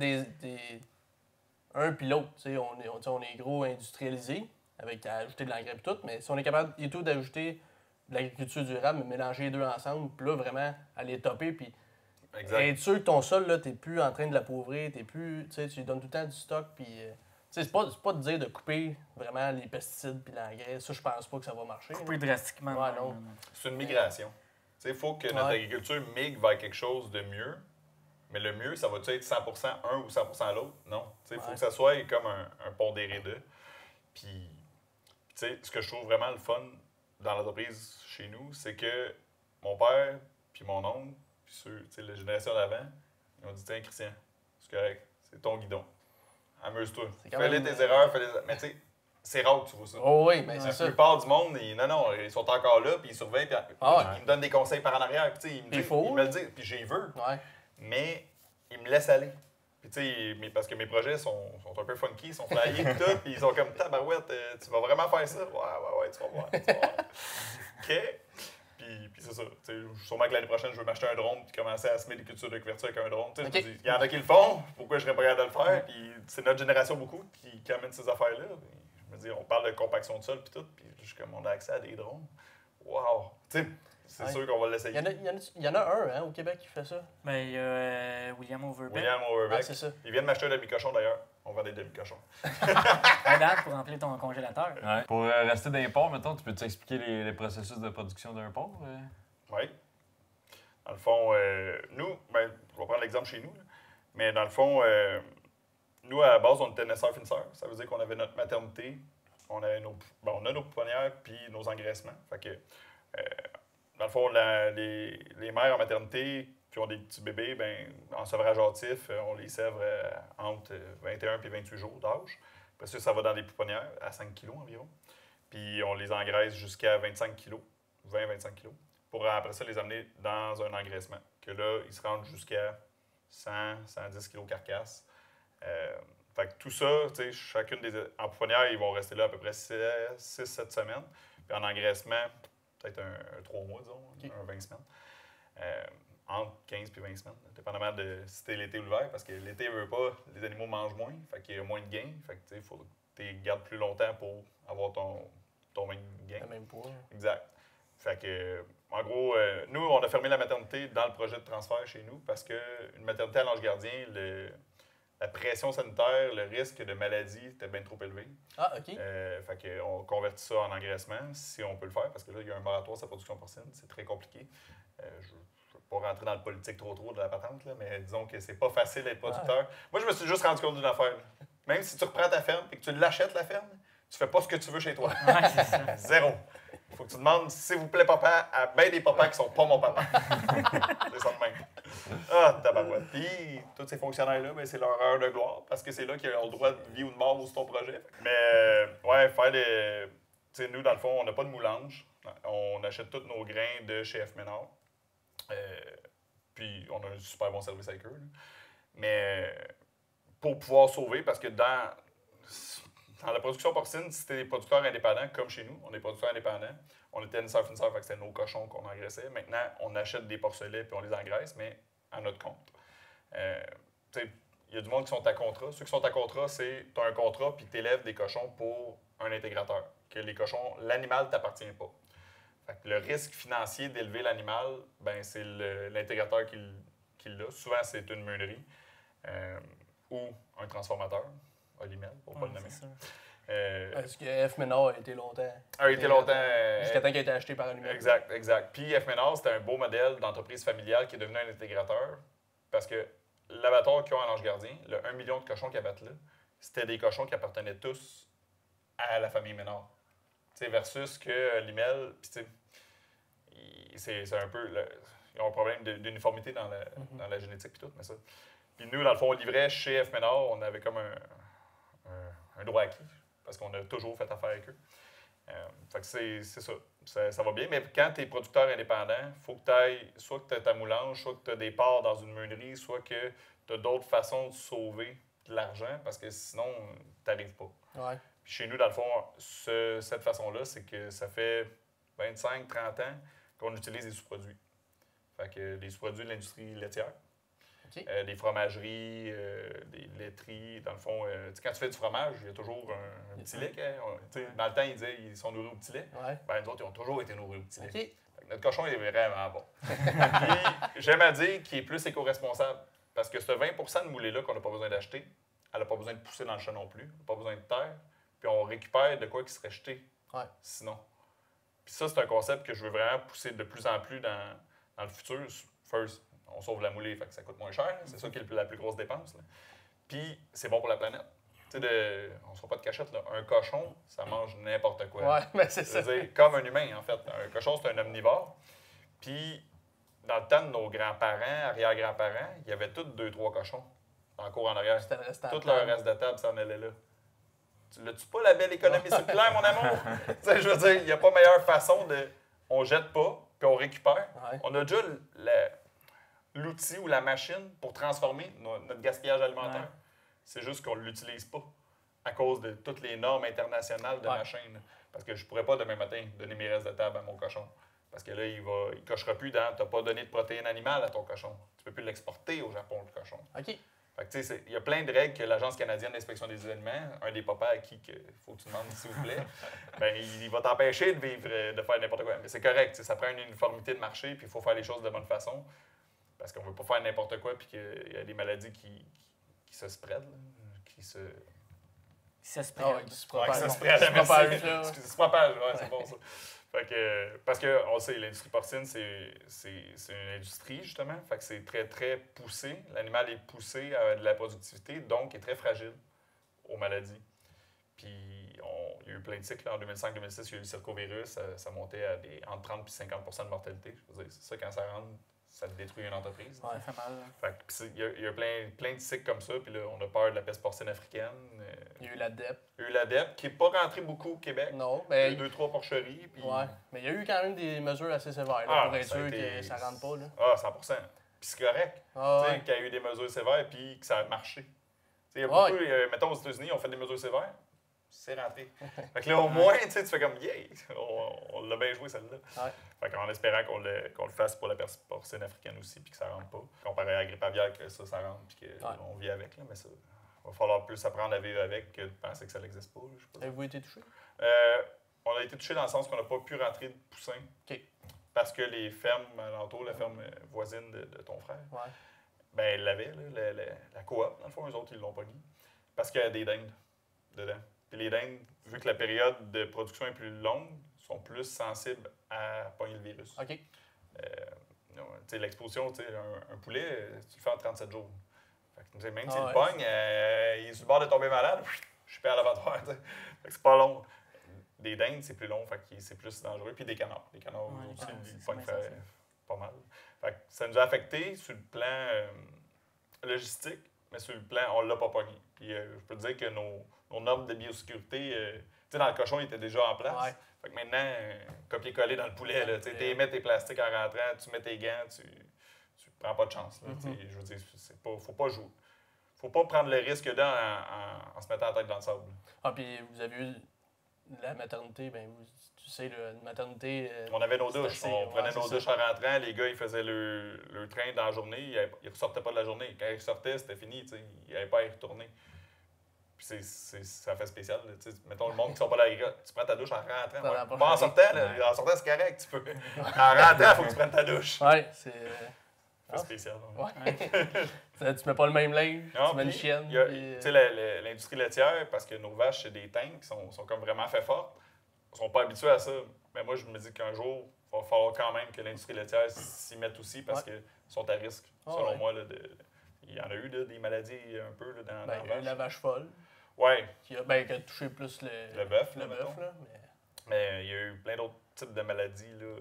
un puis l'autre. On est gros industrialisé, avec à ajouter de l'engrais et tout, mais si on est capable et tout d'ajouter de l'agriculture durable, mélanger les deux ensemble, puis là, vraiment, aller topper, puis être sûr que ton sol, là, t'es plus en train de l'appauvrir, tu lui donnes tout le temps du stock, puis... c'est pas de dire de couper vraiment les pesticides puis l'engrais. Ça, je pense pas que ça va marcher. Couper drastiquement. Non. C'est une migration. Il faut que notre agriculture migre vers quelque chose de mieux. Mais le mieux, ça va-tu être 100% un ou 100% l'autre? Non. Il faut que ça soit comme un pondéré d'eux. Puis, ce que je trouve vraiment le fun dans l'entreprise chez nous, c'est que mon père, puis mon oncle, puis la génération d'avant, ils ont dit, tiens, Christian, c'est correct, c'est ton guidon. Amuse-toi. Fais-les tes erreurs, mais tu sais, c'est rare que tu vois ça. Oh oui, mais c'est ça. La plupart du monde, ils sont encore là, puis ils surveillent, puis ils me donnent des conseils par en arrière. Puis ils me le disent, puis j'y veux. Ouais. Mais ils me laissent aller. Puis, tu sais, parce que mes projets sont un peu funky, ils sont flyés et tout, puis ils sont comme, tabarouette, tu vas vraiment faire ça? Ouais, tu vas voir. OK. Puis c'est ça. Sûrement que l'année prochaine, je veux m'acheter un drone puis commencer à semer des cultures de couverture avec un drone. Okay. Il y en a qui le font, pourquoi je serais pas capable de le faire? Puis c'est notre génération beaucoup qui amène ces affaires-là. Je me dis, on parle de compaction de sol puis tout, puis je suis comme, on a accès à des drones. Wow! Tu sais, c'est sûr qu'on va l'essayer. Il y en a un hein, au Québec qui fait ça. Ben, il y a William Overbeck. William Overbeck. Ah, c'est ça. Il vient de m'acheter un demi-cochon d'ailleurs. On vend des demi-cochons. À date, pour remplir ton congélateur. Ouais. Pour rester dans les porcs, mettons, tu peux expliquer les processus de production d'un porc? Oui. Dans le fond, nous, ben, je vais prendre l'exemple chez nous, là. Mais dans le fond, nous, à la base, on était naisseurs-finisseurs. Ça veut dire qu'on avait notre maternité, on a nos pouponnières puis nos engraissements. Fait que, dans le fond, les mères en maternité qui ont des petits bébés, ben, en sevrage hâtif, on les sèvre entre 21 et 28 jours d'âge. Après ça va dans des pouponnières à 5 kg environ. Puis on les engraisse jusqu'à 25 kg, 20-25 kg, pour après ça les amener dans un engraissement. Que là, ils se rendent jusqu'à 100-110 kg carcasse. Fait que tout ça, tu sais, chacune des... En pouponnière, ils vont rester là à peu près 6-7 semaines. Puis en engraissement, peut-être un 3 mois, disons, okay. Un 20 semaines. Entre 15 et 20 semaines, dépendamment de si c'était l'été ou l'hiver, parce que l'été, veut pas, les animaux mangent moins, fait qu'il y a moins de gains. Fait que, tu sais, il faut que tu les gardes plus longtemps pour avoir ton même gain. Le même poids. Exact. Fait que, en gros, nous, on a fermé la maternité dans le projet de transfert chez nous parce qu'une maternité à l'Ange Gardien, la pression sanitaire, le risque de maladie était bien trop élevé. Ah, OK. Fait qu'on convertit ça en engraissement, si on peut le faire, parce que là, il y a un moratoire sur la production porcine, c'est très compliqué. Je ne veux pas rentrer dans le politique trop de la patente, là, mais disons que c'est pas facile d'être producteur. Ah. Moi, je me suis juste rendu compte d'une affaire. Même si tu reprends ta ferme et que tu l'achètes, la ferme, tu fais pas ce que tu veux chez toi. Ouais, c'est ça. Zéro. Il faut que tu demandes, s'il vous plaît, papa, à bien des papas qui sont pas mon papa. C'est ça de même. Ah, tabarouette. Puis, tous ces fonctionnaires-là, ben, c'est leur heure de gloire, parce que c'est là qu'ils ont le droit de vie ou de mort sur ton projet. Mais, ouais, faire des... Tu sais, nous, dans le fond, on n'a pas de moulange. On achète tous nos grains de chez F. Ménard. Puis, on a un super bon service avec eux. Là. Mais, pour pouvoir sauver, parce que dans la production porcine, c'était des producteurs indépendants, comme chez nous. On est producteurs indépendants. On était naisseurs-finisseurs, fait que c'était nos cochons qu'on engraissait. Maintenant, on achète des porcelets puis on les engraisse, mais à notre compte. Il y a du monde qui sont à contrat. Ceux qui sont à contrat, c'est tu as un contrat puis tu élèves des cochons pour un intégrateur. Que les cochons, l'animal ne t'appartient pas. Fait que le risque financier d'élever l'animal, ben, c'est l'intégrateur qui l'a. Souvent, c'est une meunerie ou un transformateur. Olimel, pour ne pas le nommer. Parce que F. Ménard a été longtemps. Jusqu'à temps qu'il a été acheté par Olimel. Exact. Puis F. Ménard, c'était un beau modèle d'entreprise familiale qui est devenu un intégrateur. Parce que l'abattoir qu'ils ont à l'Ange Gardien, le 1 million de cochons qu'ils abattent là, c'était des cochons qui appartenaient tous à la famille Ménard. T'sais, versus que Olimel, puis c'est un peu... ils ont un problème d'uniformité dans la génétique puis tout, mais ça. Puis nous, dans le fond, on livrait chez F. Ménard, on avait comme un droit acquis, parce qu'on a toujours fait affaire avec eux. Fait que c'est ça. Ça va bien, mais quand tu es producteur indépendant, il faut que tu ailles, soit que tu as ta moulange, soit que tu as des parts dans une meunerie, soit que tu as d'autres façons de sauver de l'argent, parce que sinon, tu n'arrives pas. Ouais. Puis chez nous, dans le fond, cette façon-là, c'est que ça fait 25-30 ans qu'on utilise des sous-produits. Fait que des sous-produits de l'industrie laitière. Okay. Des fromageries, des laiteries. Dans le fond, quand tu fais du fromage, il y a toujours un petit lait. Dans le temps, ils disaient qu'ils sont nourris au petit lait. Ouais. Ben, nous autres, ils ont toujours été nourris au petit lait. Okay. Notre cochon est vraiment bon. Puis, j'aime à dire qu'il est plus éco-responsable. Parce que ce 20 de moulée-là qu'on n'a pas besoin d'acheter, elle n'a pas besoin de pousser dans le champ non plus. Elle n'a pas besoin de terre. Puis on récupère de quoi qui serait jeté. Ouais. Sinon. Puis ça, c'est un concept que je veux vraiment pousser de plus en plus dans le futur. First, on sauve la moulée, fait que ça coûte moins cher. C'est ça qui est la plus grosse dépense. Là. Puis, c'est bon pour la planète. On ne se fera pas de cachette. Là. Un cochon, ça mange n'importe quoi. Ouais, mais c'est ça. Dire, comme un humain, en fait. Un cochon, c'est un omnivore. Puis, dans le temps de nos grands-parents, arrière-grands-parents, il y avait tous 2-3 cochons dans le cours en arrière. Tout le reste de table s'en allait là. Tu l'as-tu pas, la belle économie circulaire, mon amour? Je veux dire, il n'y a pas meilleure façon de... On jette pas, puis on récupère. Ouais. On a déjà l'outil ou la machine pour transformer notre gaspillage alimentaire. Ouais. C'est juste qu'on ne l'utilise pas à cause de toutes les normes internationales de machines. Parce que je pourrais pas demain matin donner mes restes de table à mon cochon. Parce que là, il cochera plus dans « t'as pas donné de protéines animales à ton cochon ». Tu peux plus l'exporter au Japon, le cochon. OK. Fait que, tu sais, il y a plein de règles que l'Agence canadienne d'inspection des aliments, un des papas à qui il faut que tu demandes s'il vous plaît, ben, il va t'empêcher de vivre, de faire n'importe quoi. Mais c'est correct, ça prend une uniformité de marché, puis il faut faire les choses de bonne façon. Parce qu'on veut pas faire n'importe quoi, puis qu'il y a des maladies qui se spreadent, qui se... Ça se Ah ouais, prend. qui se propage. qui se Bon, spread, qui se merci. propage, là. Qui se propage, ouais, c'est bon ça. Fait que, parce qu'on le sait, l'industrie porcine, c'est une industrie, justement. Fait que c'est très, très poussé. L'animal est poussé à de la productivité, donc est très fragile aux maladies. Puis, il y a eu plein de cycles. En 2005-2006, il y a eu le circovirus. Ça montait à entre 30 et 50 de mortalité. Je veux dire, c'est ça, quand ça rentre, ça détruit une entreprise. Ouais, ça fait mal. Fait que, il y a plein de cycles comme ça. Puis là, on a peur de la peste porcine africaine. Il y a eu la DEP. Il y a eu l'ADEP, qui n'est pas rentré beaucoup au Québec. Non, Il y a mais... eu 2-3 porcheries. Puis... Ouais, mais il y a eu quand même des mesures assez sévères là, pour être sûr que ça rentre pas. Là. Ah, 100%. Puis c'est correct. Ah, Tu sais, ouais. qu'il y a eu des mesures sévères puis que ça a marché. Tu sais, il y a beaucoup, mettons, aux États-Unis, on fait des mesures sévères, c'est rentré. Fait que là, au moins, tu fais comme, yeah, on l'a bien joué celle-là. Ouais. Fait qu'en espérant qu'on le fasse pour la peste porcine africaine aussi puis que ça rentre pas. Comparé à la grippe aviaire, que ça rentre puis qu'on vit avec. Là, mais ça, va falloir plus apprendre à vivre avec que de penser que ça n'existe pas. Je sais pas. Avez-vous été touché? On a été touché dans le sens qu'on n'a pas pu rentrer de poussin. OK. Parce que les fermes alentours, la ferme voisine de ton frère, Ouais. ben elle l'avait, là, la coop, dans le fond, eux autres, ils l'ont pogné. Parce qu'il y a des dindes dedans. Puis les dindes, vu que la période de production est plus longue, sont plus sensibles à pogner le virus. OK. Tu sais, l'exposition, tu sais, un poulet, tu le fais en 37 jours. Fait que, tu sais, même s'il ouais. le pogne, il est sur le bord de tomber malade, je suis pas à l'abattoir. Fait que c'est pas long. Des dindes, c'est plus long, fait que c'est plus dangereux. Puis des canards. Les canards aussi, ils pognent pas mal. Fait que ça nous a affecté sur le plan logistique, mais sur le plan, on l'a pas pogné. Puis je peux te dire que nos normes de biosécurité, tu sais, dans le cochon, ils étaient déjà en place. Ouais. Fait que maintenant, copier-coller dans le poulet, là, tu mets tes plastiques en rentrant, tu mets tes gants, tu prends pas de chance. Là, je veux dire, faut pas jouer. Faut pas prendre le risque en se mettant la tête dans le sable. Ah, puis vous avez eu la maternité, ben tu sais, une maternité... On avait nos douches. assez, On prenait ouais, nos c'est douches en rentrant. Les gars, ils faisaient le train dans la journée. Ils ne ressortaient pas de la journée. Quand ils ressortaient, c'était fini. Ils n'avaient pas à y retourner. Puis ça fait spécial. Mettons, le monde qui ne sont pas là, tu prends ta douche en rentrant. Dans la Pas en porcherie. sortant. Là, en sortant, c'est correct. Tu peux. En rentrant, il faut que tu prennes ta douche. Ouais, c'est... C'est spécial. Ouais. Tu mets pas le même linge, Non, tu mets une puis, chienne. Tu sais, l'industrie laitière, parce que nos vaches, c'est des tanks qui sont comme vraiment fait fortes, ne sont pas habitués à ça. Mais moi, je me dis qu'un jour, il va falloir quand même que l'industrie laitière s'y mette aussi parce qu'ils sont à risque, selon moi. Là, il y en a eu là, des maladies un peu là, dans il y a eu la vache folle, oui, qui a touché plus le bœuf. le bœuf. Là, mais il y a eu plein d'autres types de maladies là,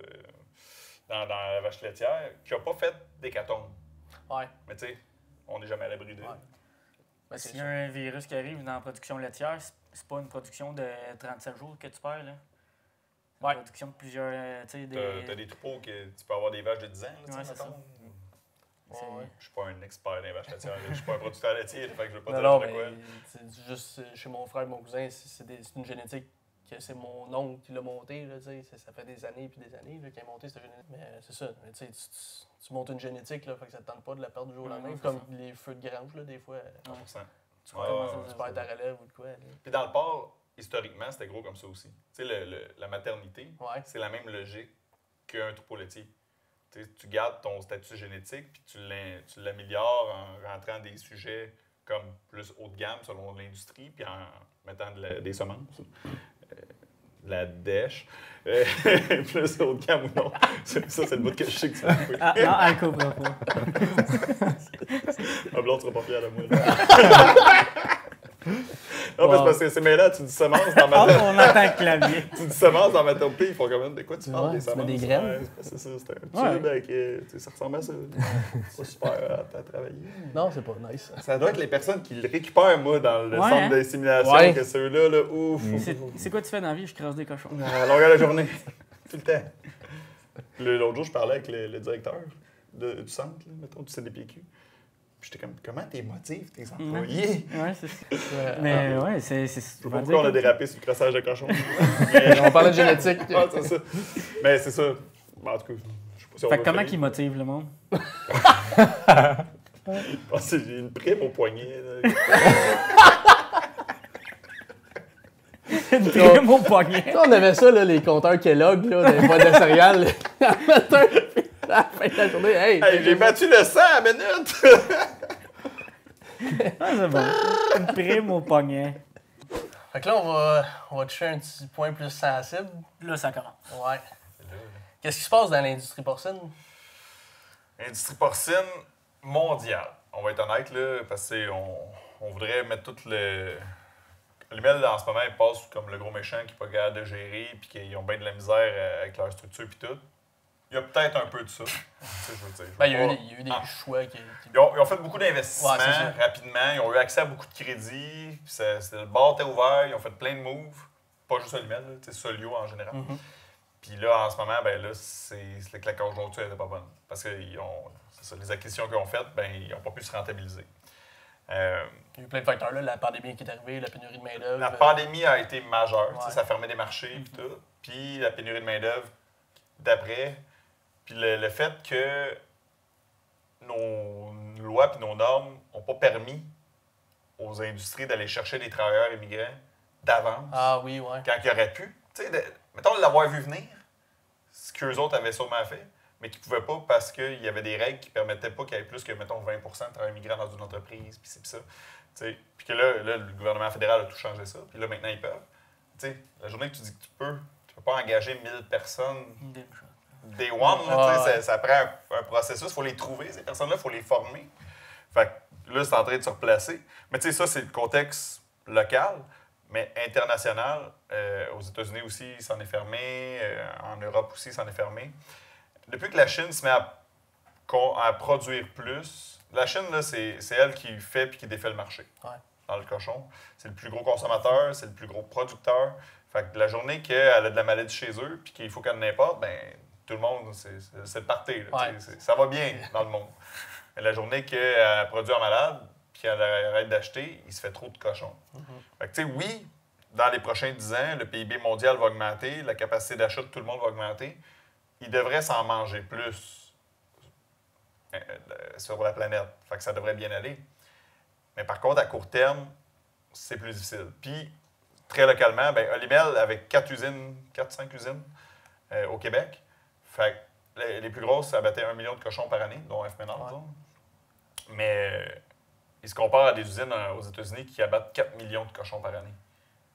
dans la vache laitière qui n'ont pas fait d'hécatombe. Ouais. Mais tu sais, on n'est jamais à l'abri d'eux. Ouais. Ben, S'il y a un virus qui arrive dans la production laitière, c'est pas une production de 37 jours que tu perds, là. C'est une production de plusieurs... tu sais, T'as des troupeaux que tu peux avoir des vaches de 10 ans, là, Ouais, c'est ça. Ouais. Je suis pas un expert dans les vaches laitières. Je suis pas un producteur laitier, fait que je veux pas Non, dire non, quoi. mais c'est juste chez mon frère et mon cousin, c'est une génétique que c'est mon oncle qui l'a montée. Là, ça fait des années et des années qu'il a monté cette génétique. Mais c'est ça, mais, tu montes une génétique, là, fait que ça ne te tente pas de la perdre du jour au lendemain. Comme les feux de grange, là, des fois. 100%. tu commences à Tu perds ta relève ou de quoi. Là. Puis dans le porc, historiquement, c'était gros comme ça aussi. Tu sais, la maternité, Ouais. c'est la même logique qu'un troupeau laitier. Tu gardes ton statut génétique puis tu l'améliores en rentrant des sujets comme plus haut de gamme selon l'industrie puis en mettant des semences. De la dèche. Plus haut de gamme ou non. Ça, c'est le bout que je sais que tu vas couper. Ah, non, elle coupera pas. Ma blonde sera pas fière de moi. Là. Non, mais c'est parce que c'est mêlant, tu dis semences dans ma tête. On entend le clavier. Tu dis semences dans ma tête, ils font quand même de quoi tu parles des tu mets semences? des graines. Ouais, c'est ça, c'est un tube avec. Tu sais, ça ressemble à ça. C'est pas super à travailler. Non, c'est pas nice. Ça doit être les personnes qui le récupèrent, moi, dans le Ouais, centre hein? d'insémination, Ouais. que ceux-là, là, ouf. C'est quoi tu fais dans la vie? Je creuse des cochons. À la longueur de la journée. Tout le temps. L'autre jour, je parlais avec le directeur du centre, là, mettons, du CDPQ. Puis j'étais comme, comment t'es motives tes employés? Ouais, c'est ça. Mais ouais, c'est. Je sais pas pourquoi on a dérapé sur le crossage de cochon. On parlait de génétique. Ah, c'est ça. Mais c'est ça. En tout cas, je sais pas si on Fait va que comment finir. qu'ils motivent le monde? Ah, j'ai une prime au poignet. Là. Une prime au poignet. Tu sais, on avait ça, là, les compteurs Kellogg, là, des boîtes de céréales. À la fin de la journée, hey, Hey, j'ai battu le 100 à la minute! Ah, c'est bon. Une prime au poignet. Fait que là, on va toucher un petit point plus sensible. Là, ça commence. Ouais. Qu'est-ce qui se passe dans l'industrie porcine? Industrie porcine mondiale. On va être honnête, là, parce qu'on voudrait mettre tout le. L'email, en ce moment, ils passent comme le gros méchant qui n'est pas capable de gérer puis qu'ils ont bien de la misère avec leur structure puis tout. Il y a peut-être un peu de ça. Tu sais, je veux dire. Ben, il y a eu des choix qui... Ils ont fait beaucoup d'investissements Ouais, c'est ça. rapidement. Ils ont eu accès à beaucoup de crédits. Puis le bar était ouvert. Ils ont fait plein de moves. Pas juste Olimel, tu sais, Solio en général. Puis là, en ce moment, ben là, la conjoncture n'était pas bonne. Parce que les acquisitions qu'ils ont faites, ben, ils n'ont pas pu se rentabiliser. Il y a eu plein de facteurs, là. La pandémie qui est arrivée, la pénurie de main-d'œuvre. La pandémie a été majeure. Ouais. Ça fermait des marchés et tout. Puis la pénurie de main-d'œuvre d'après. Puis le fait que nos lois et nos normes n'ont pas permis aux industries d'aller chercher des travailleurs immigrants d'avance. Ah oui, ouais. Quand ils auraient pu. Tu sais, mettons l'avoir vu venir, ce qu'eux autres avaient sûrement fait, mais qu'ils ne pouvaient pas parce qu'il y avait des règles qui ne permettaient pas qu'il y ait plus que, mettons, 20 de travailleurs immigrants dans une entreprise, puis c'est ça. Tu sais, puis que là, le gouvernement fédéral a tout changé ça, puis là, maintenant, ils peuvent. Tu sais, la journée que tu dis que tu peux pas engager 1000 personnes day one, là, tu sais, ça prend un processus, il faut les trouver, ces personnes-là, il faut les former. Fait que là, c'est en train de se replacer. Mais tu sais, ça, c'est le contexte local. Mais international, aux États-Unis aussi, il s'en est fermé. En Europe aussi, il s'en est fermé. Depuis que la Chine se met à produire plus, la Chine, là, c'est elle qui fait et qui défait le marché dans le cochon. C'est le plus gros consommateur, c'est le plus gros producteur. Fait que la journée qu'elle a de la maladie chez eux puis qu'il faut qu'elle n'importe, ben tout le monde, c'est le party. Là, ça va bien dans le monde. Mais la journée qu'elle produit un malade, puis elle arrête d'acheter, il se fait trop de cochons. Fait que, tu sais, oui, dans les prochains 10 ans, le PIB mondial va augmenter, la capacité d'achat de tout le monde va augmenter. Il devrait s'en manger plus sur la planète. Fait que ça devrait bien aller. Mais par contre, à court terme, c'est plus difficile. Puis, très localement, ben, Olimel, avec 4-5 usines au Québec, fait que les plus grosses, ça abattait 1 million de cochons par année, dont F. Ménard, disons. Mais il se compare à des usines aux États-Unis qui abattent 4 millions de cochons par année.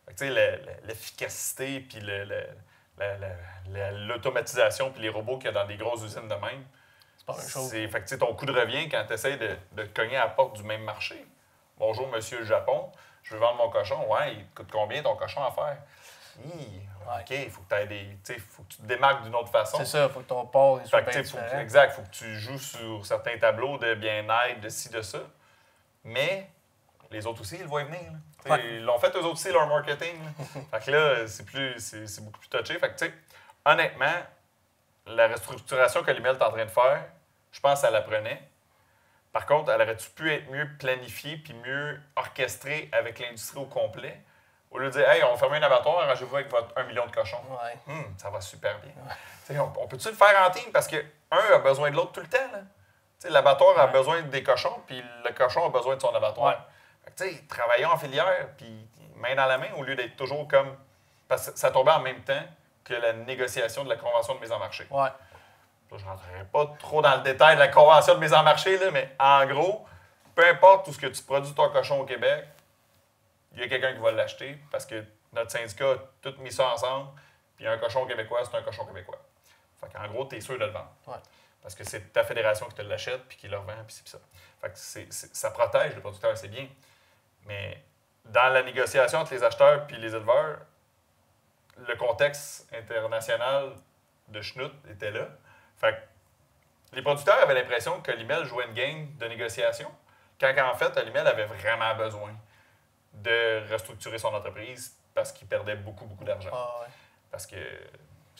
Fait que, tu sais, l'efficacité puis l'automatisation puis les robots qu'il y a dans des grosses usines de même, c'est pas la même chose. Fait que, tu sais, ton coût de revient quand tu essaies de te cogner à la porte du même marché. Bonjour, monsieur Japon, je veux vendre mon cochon. Ouais, il coûte combien ton cochon à faire? OK, il faut que faut que tu te démarques d'une autre façon. C'est ça, il faut que ton porc soit bien différent. Exact, il faut que tu joues sur certains tableaux de bien-être, de ci, de ça. Mais les autres aussi, ils le voient venir. Ils l'ont fait eux autres aussi, leur marketing. Fait que là, c'est beaucoup plus touché. Fait que, tu sais, honnêtement, la restructuration que l'Imel est en train de faire, je pense qu'elle la prenait. Par contre, elle aurait-tu pu être mieux planifiée puis mieux orchestrée avec l'industrie au complet? Au lieu de dire, hey, on va fermer un abattoir, arrangez-vous avec votre 1 million de cochons. Ça va super bien. On peut-tu le faire en team? Parce que un a besoin de l'autre tout le temps. L'abattoir a besoin des cochons, puis le cochon a besoin de son abattoir. Travaillons en filière, puis main dans la main, au lieu d'être toujours comme... Parce que ça tombait en même temps que la négociation de la convention de mise en marché. Ouais. Je ne rentrerai pas trop dans le détail de la convention de mise en marché, là, mais en gros, peu importe tout ce que tu produis ton cochon au Québec, il y a quelqu'un qui va l'acheter parce que notre syndicat a tout mis ça ensemble, puis un cochon québécois, c'est un cochon québécois. Fait qu'en gros, tu es sûr de le vendre. Ouais. Parce que c'est ta fédération qui te l'achète, puis qui le revend, puis c'est ça. Fait que ça protège le producteur, c'est bien. Mais dans la négociation entre les acheteurs et les éleveurs, le contexte international de Schnout était là. Fait que les producteurs avaient l'impression que Olimel jouait une game de négociation, quand en fait, Olimel avait vraiment besoin de restructurer son entreprise parce qu'il perdait beaucoup, beaucoup d'argent. Ah, ouais. Parce que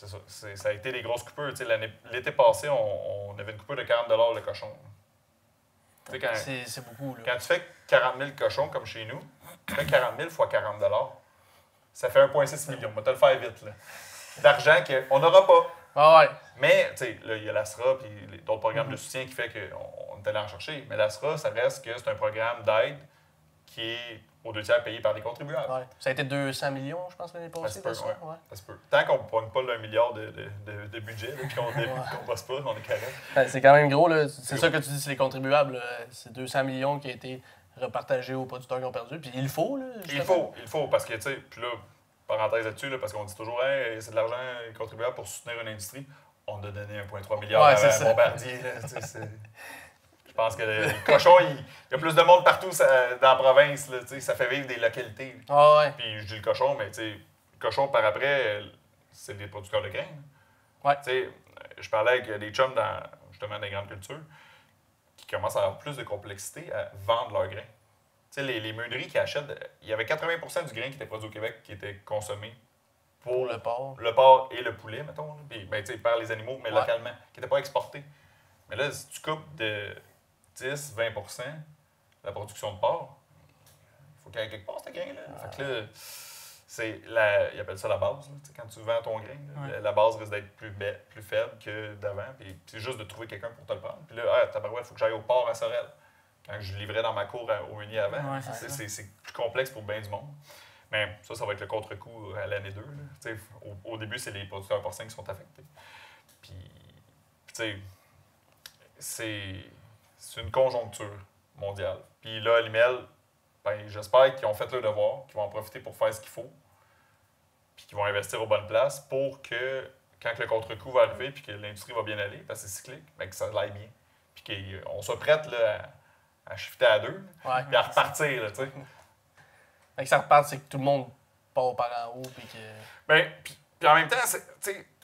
c'est ça. Ça a été des grosses coupures. L'été passé, on avait une coupure de 40 $ le cochon. C'est beaucoup. Là. Quand tu fais 40 000 cochons comme chez nous, tu fais 40 000 fois 40 $. Ça fait 1,6 million. On va te le faire vite. D'argent qu'on n'aura pas. Ah ouais. Mais, tu sais, là, il y a l'ASRA et d'autres programmes de soutien qui fait qu'on est allé en chercher. Mais l'ASRA, ça reste que c'est un programme d'aide qui est aux 2 tiers payé par les contribuables. Ouais. Ça a été 200 millions, je pense, l'année passée. Ça se peut, ouais. Ça se peut. Tant qu'on ne pogne pas le 1 milliard de budget et qu'on ne bosse pas, on est correct. Ben, c'est quand même gros. Là. C'est ça que tu dis, c'est les contribuables. C'est 200 millions qui ont été repartagés aux producteurs qui ont perdu. Puis il faut. Là, il faut, parce que, tu sais, puis là, parenthèse là-dessus, là, parce qu'on dit toujours, hey, c'est de l'argent contribuable pour soutenir une industrie. On a donné 1,3 milliard à Bombardier. Je pense que le cochon, il y a plus de monde partout dans la province. Là, ça fait vivre des localités. Ah ouais. Puis je dis le cochon, mais le cochon par après, c'est des producteurs de grains. Ouais. Je parlais avec des chums dans justement des grandes cultures qui commencent à avoir plus de complexité à vendre leurs grains. Les meuneries qui achètent, il y avait 80% du grain qui était produit au Québec qui était consommé pour le porc. Le porc et le poulet, mettons. Puis, par les animaux, mais Ouais. localement, qui n'étaient pas exportés. Mais là, si tu coupes de 10-20% la production de porc, il faut qu'il y ait quelque part ce grain-là. Fait que là, ils appellent ça la base. Là, quand tu vends ton grain, là, la base risque d'être plus faible que d'avant. Puis c'est juste de trouver quelqu'un pour te le prendre. Puis là, tabarouette, il faut que j'aille au port à Sorel. Quand je livrais dans ma cour au Meunier avant, c'est plus complexe pour bien du monde. Mais ça va être le contre-coup à l'année 2. Là. Au début, c'est les producteurs porcins qui sont affectés. Puis tu sais, c'est une conjoncture mondiale. Puis là, à l'IMEL, ben, j'espère qu'ils ont fait le devoir, qu'ils vont en profiter pour faire ce qu'il faut, puis qu'ils vont investir aux bonnes places pour que, quand le contre-coup va arriver, puis que l'industrie va bien aller, parce que c'est cyclique, ben, que ça aille bien. Puis qu'on soit prête là, à shifter à 2, puis à repartir. Là, fait que ça reparte, c'est que tout le monde part par en haut. Puis que... ben, puis en même temps,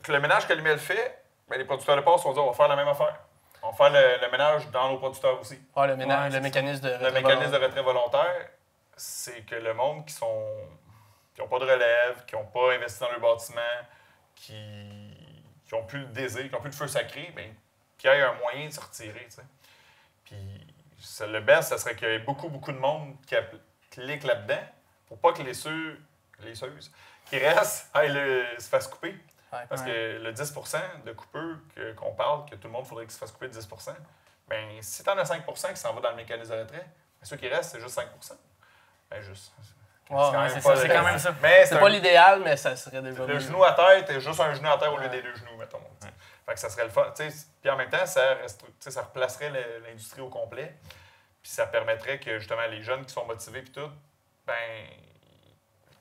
que le ménage que l'IMEL fait, ben, les producteurs de porc se sont dit on va faire la même affaire. On va faire le ménage dans nos producteurs aussi. Ouais, le mécanisme de retrait volontaire. Le mécanisme de retrait volontaire, c'est que le monde qui n'ont pas de relève, qui n'ont pas investi dans le bâtiment, qui n'ont plus le désir, qui n'ont plus le feu sacré, bien, qu'il y ait un moyen de se retirer. T'sais. Puis le best, ça serait qu'il y ait beaucoup de monde qui clique là-dedans pour pas que les seuses qui restent se fassent couper. Ouais, parce que le 10% de coupure qu'on parle, que tout le monde faudrait qu'il se fasse couper de 10%, bien, si tu en as 5% qui s'en va dans le mécanisme de retrait, bien, ceux qui restent, c'est juste 5%. Bien, juste. C'est quand même ça. C'est pas l'idéal, mais ça serait déjà le genou à terre, t'es juste un genou à terre au lieu des 2 genoux, mettons. Fait que ça serait le fun. Puis en même temps, ça replacerait l'industrie au complet. Puis ça permettrait que justement les jeunes qui sont motivés puis tout, ben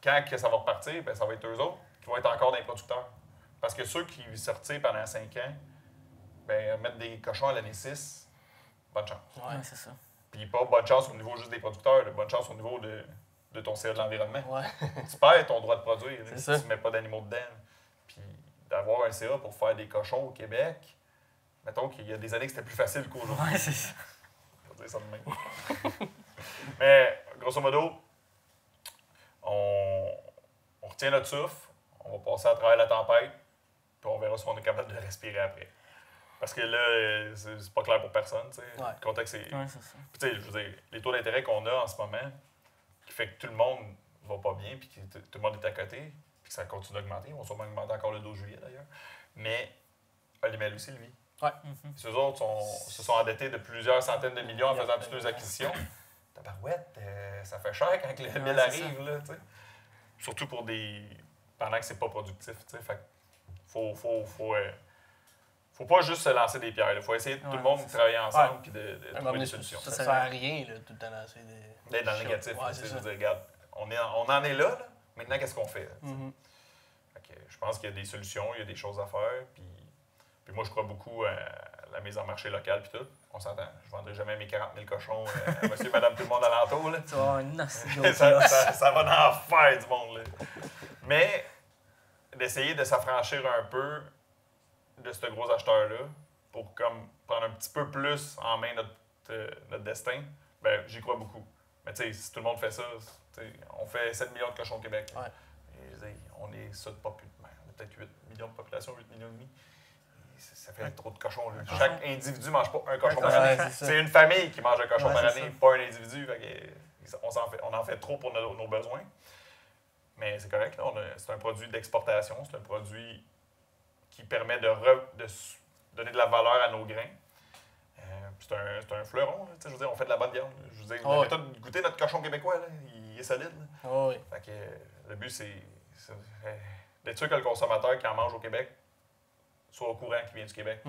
quand que ça va repartir, ben ça va être eux autres qui vont être encore des producteurs. Parce que ceux qui sortent pendant 5 ans, ben mettre des cochons à l'année 6, bonne chance. Ouais, c'est ça. Puis pas bonne chance au niveau juste des producteurs, bonne chance au niveau de ton CA de l'environnement. Ouais. Tu perds ton droit de produire si ça. tu ne mets pas d'animaux dedans. Puis d'avoir un CA pour faire des cochons au Québec, mettons qu'il y a des années que c'était plus facile qu'aujourd'hui. Ouais, c'est ça. Faut dire ça de même. Mais grosso modo, on retient notre souffle, on va passer à travers la tempête, puis on verra si on est capable de respirer après. Parce que là, c'est pas clair pour personne. Ouais. Le contexte est. Ouais, c'est ça. Puis, je veux dire, les taux d'intérêt qu'on a en ce moment, qui fait que tout le monde va pas bien, puis que tout le monde est à côté, puis que ça continue d'augmenter. On va sûrement augmenter encore le 12 juillet d'ailleurs. Mais Olimel aussi, lui. Ouais. Puis eux autres se sont endettés de plusieurs centaines de millions en faisant toutes leurs acquisitions. Tabarouette, ça fait cher quand le mille arrive, là, tu sais. Surtout pour pendant que c'est pas productif, tu sais. Fait faut pas juste se lancer des pierres. Il faut essayer de tout le monde de travailler ensemble et de trouver des solutions. Ça sert à rien, là, tout le temps lancer des... D'être dans le négatif. Ouais, je veux dire, regarde, on en est là. Maintenant, qu'est-ce qu'on fait? Fait que, je pense qu'il y a des solutions, il y a des choses à faire. Puis moi, je crois beaucoup à la mise en marché locale puis tout. On s'entend. Je ne vendrai jamais mes 40 000 cochons à monsieur, madame, tout le monde alentour. Là. Tu vas avoir une ça va en faire du monde. Là. Mais d'essayer de s'affranchir un peu de ce gros acheteur-là pour comme prendre un petit peu plus en main notre destin, ben j'y crois beaucoup. Mais tu sais, si tout le monde fait ça, on fait 7 millions de cochons au Québec. Ouais. Et, on est ça de pas plus de merde. peut-être 8 millions de population, 8 millions et demi. Ça fait trop de cochons. Là. Chaque individu ne mange pas un cochon par année. C'est une famille qui mange un cochon par année, pas un individu. On en fait trop pour nos besoins. Mais c'est correct. C'est un produit d'exportation. C'est un produit qui permet de donner de la valeur à nos grains. C'est un fleuron. Là, je veux dire, on fait de la bonne viande. Je veux dire, vous avez tous goûté notre cochon québécois. Là. Il est solide. Oui. Fait que, le but, c'est d'être sûr que le consommateur qui en mange au Québec soit au courant qu'il vient du Québec.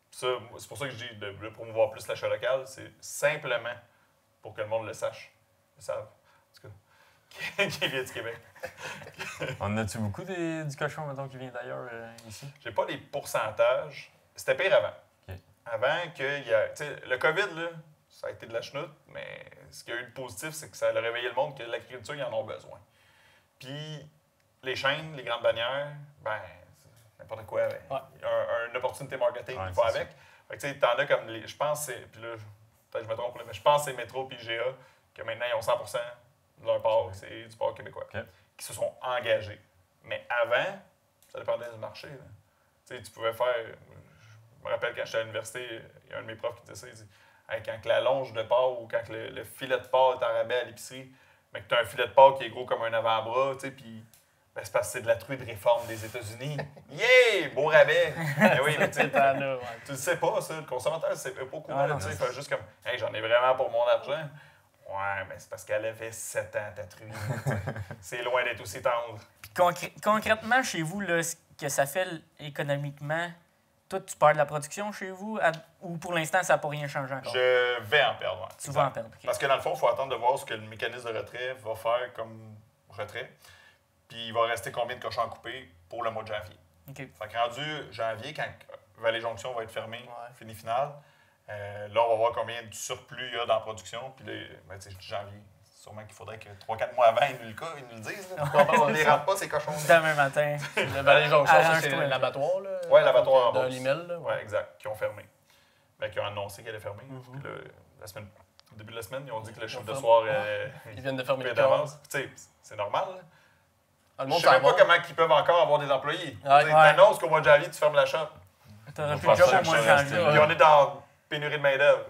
Ça, c'est pour ça que je dis de promouvoir plus l'achat local. C'est simplement pour que le monde le sache. Le savent. En tout cas, qui vient du Québec. En as-tu beaucoup du cochon, mettons, qui vient d'ailleurs ici? J'ai pas les pourcentages. C'était pire avant. Okay. Avant qu'il y a. Tu sais, le COVID, là, ça a été de la chenoute, mais ce qu'il y a eu de positif, c'est que ça a réveillé le monde que l'agriculture, ils en ont besoin. Puis, les chaînes, les grandes bannières, ben, n'importe quoi. Il y a une opportunité marketing qui va avec. Fait que, tu sais, t'en as comme les. Je pense, puis là, peut-être que je me trompe, mais je pense que c'est Métro et IGA que maintenant, ils ont 100% de leur part, c'est du porc québécois, qui se sont engagés. Mais avant, ça dépendait du marché. Tu sais, tu pouvais faire. Je me rappelle quand j'étais à l'université, il y a un de mes profs qui disait ça, il dit hey, quand la longe de porc ou quand le filet de porc est en rabais à l'épicerie, mais que tu as un filet de porc qui est gros comme un avant-bras, tu sais, puis ben, c'est parce que c'est de la truie de réforme des États-Unis. Yeah! Beau rabais! Ben oui, mais tu le sais pas, ça. Le consommateur, c'est pas au courant. Il fait juste comme hey, j'en ai vraiment pour mon argent. Ouais, mais c'est parce qu'elle avait 7 ans, ta truie. C'est loin d'être aussi tendre. Puis concrètement, chez vous, là, ce que ça fait économiquement, toi, tu perds de la production chez vous ou pour l'instant, ça n'a pas rien changé encore? Je vais en perdre. Ouais. Tu vas en perdre. Okay. Parce que dans le fond, il faut attendre de voir ce que le mécanisme de retrait va faire comme retrait. Puis il va rester combien de cochons à couper pour le mois de janvier. Okay. Fait que rendu janvier, quand Vallée Jonction va être fermée, fini final, là, on va voir combien de surplus il y a dans la production. Puis là, ben, je dis janvier. Sûrement qu'il faudrait que 3-4 mois avant, ils nous le disent. On ne les rate pas, ces cochons. Demain matin. Le Vallée Jonction, ça, c'est l'abattoir. Oui, l'abattoir en de Beauce. Limel. Oui, exact. Qui ont fermé. Ben, qui ont annoncé qu'elle allait fermer. Puis là, au début de la semaine, ils ont dit que le chiffre de soir. Ils viennent de fermer le d'avance. Tu sais, c'est normal. Je ne sais même pas comment ils peuvent encore avoir des employés. Tu annonces qu'au mois de janvier, tu fermes la shop. Tu n'auras plus de job au mois de janvier. Puis on est dans pénurie de main-d'œuvre.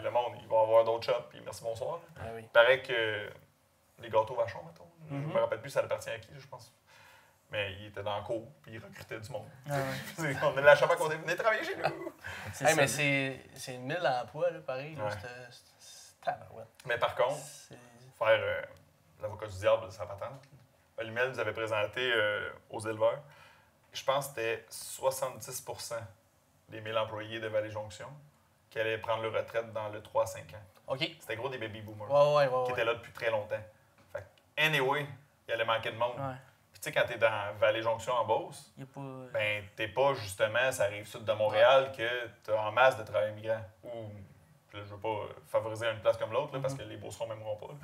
Le monde, il va avoir d'autres shops. Puis merci, bonsoir. Il paraît que les gâteaux Vachon, mettons. Je ne me rappelle plus, ça appartient à qui, je pense. Mais il était dans le cours, puis il recrutait du monde. On a la shop à côté, venez travailler chez nous. Mais c'est 1000 emplois, là, pareil. C'est tabarouette. Mais par contre, faire l'avocat du diable, ça patente. Olimel nous avait présenté aux éleveurs, je pense que c'était 70% des 1000 employés de Vallée Jonction qui allaient prendre leur retraite dans le 3-5 ans. OK. C'était gros des baby boomers qui étaient là depuis très longtemps. Fait que, anyway, il allait manquer de monde. Puis tu sais, quand t'es dans Vallée Jonction en Beauce, ben t'es pas justement, ça arrive sud de Montréal, que t'as en masse de travail migrants. Ou, je veux pas favoriser une place comme l'autre, parce que les Beaucerons m'aimeront pas.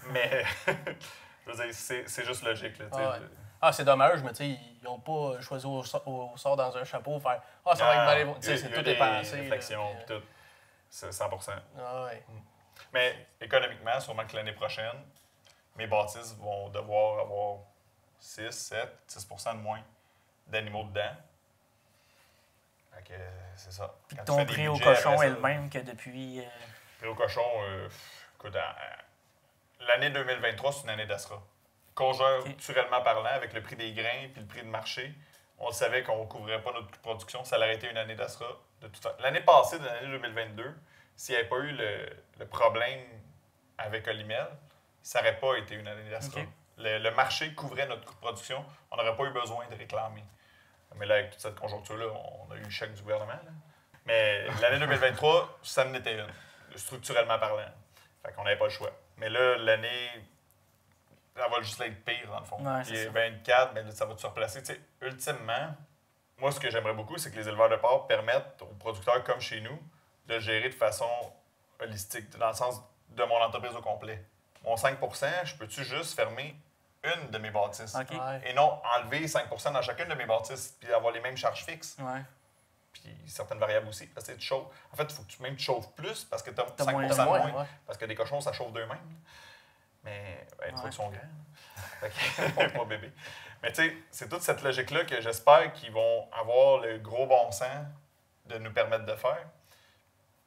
Mais, je veux dire, c'est juste logique. Là, c'est dommage, mais tu sais, ils n'ont pas choisi au sort dans un chapeau, faire ça va être Vallée. Tu sais, tout est passé. Réflexion, tout. C'est 100%. Mais économiquement, sûrement que l'année prochaine, mes bâtisses vont devoir avoir 6, 7, 10% de moins d'animaux dedans. Fait que c'est ça. Puis ton prix au cochon est le même que depuis... Prix au cochon, écoute, l'année 2023, c'est une année d'Astra. Conjoncturellement parlant, avec le prix des grains et le prix de marché, on savait qu'on ne couvrait pas notre production. Ça allait été une année d'Astra. L'année passée, de l'année 2022, s'il n'y avait pas eu le problème avec Olimel, ça n'aurait pas été une année d'Astra. Le marché couvrait notre coût de production. On n'aurait pas eu besoin de réclamer. Mais là, avec toute cette conjoncture-là, on a eu le chèque du gouvernement. Là. Mais l'année 2023, ça en était une, structurellement parlant. Fait qu'on n'avait pas le choix. Mais là, l'année, elle va juste être pire, dans le fond. Puis 24, mais là, ça va te surplacer. Tu sais, ultimement, moi, ce que j'aimerais beaucoup, c'est que les éleveurs de porc permettent aux producteurs comme chez nous de gérer de façon holistique, dans le sens de mon entreprise au complet. Mon 5 % je peux-tu juste fermer une de mes bâtisses? Et non enlever 5 % dans chacune de mes bâtisses, puis avoir les mêmes charges fixes. Puis certaines variables aussi, parce que tu chauffes. En fait, il faut que tu chauffes plus, parce que tu as 5 % de moins. Parce que des cochons, ça chauffe d'eux-mêmes. Mais une fois qu'ils sont grands. Fait que, pas bébé. Mais tu sais, c'est toute cette logique-là que j'espère qu'ils vont avoir le gros bon sens de nous permettre de faire.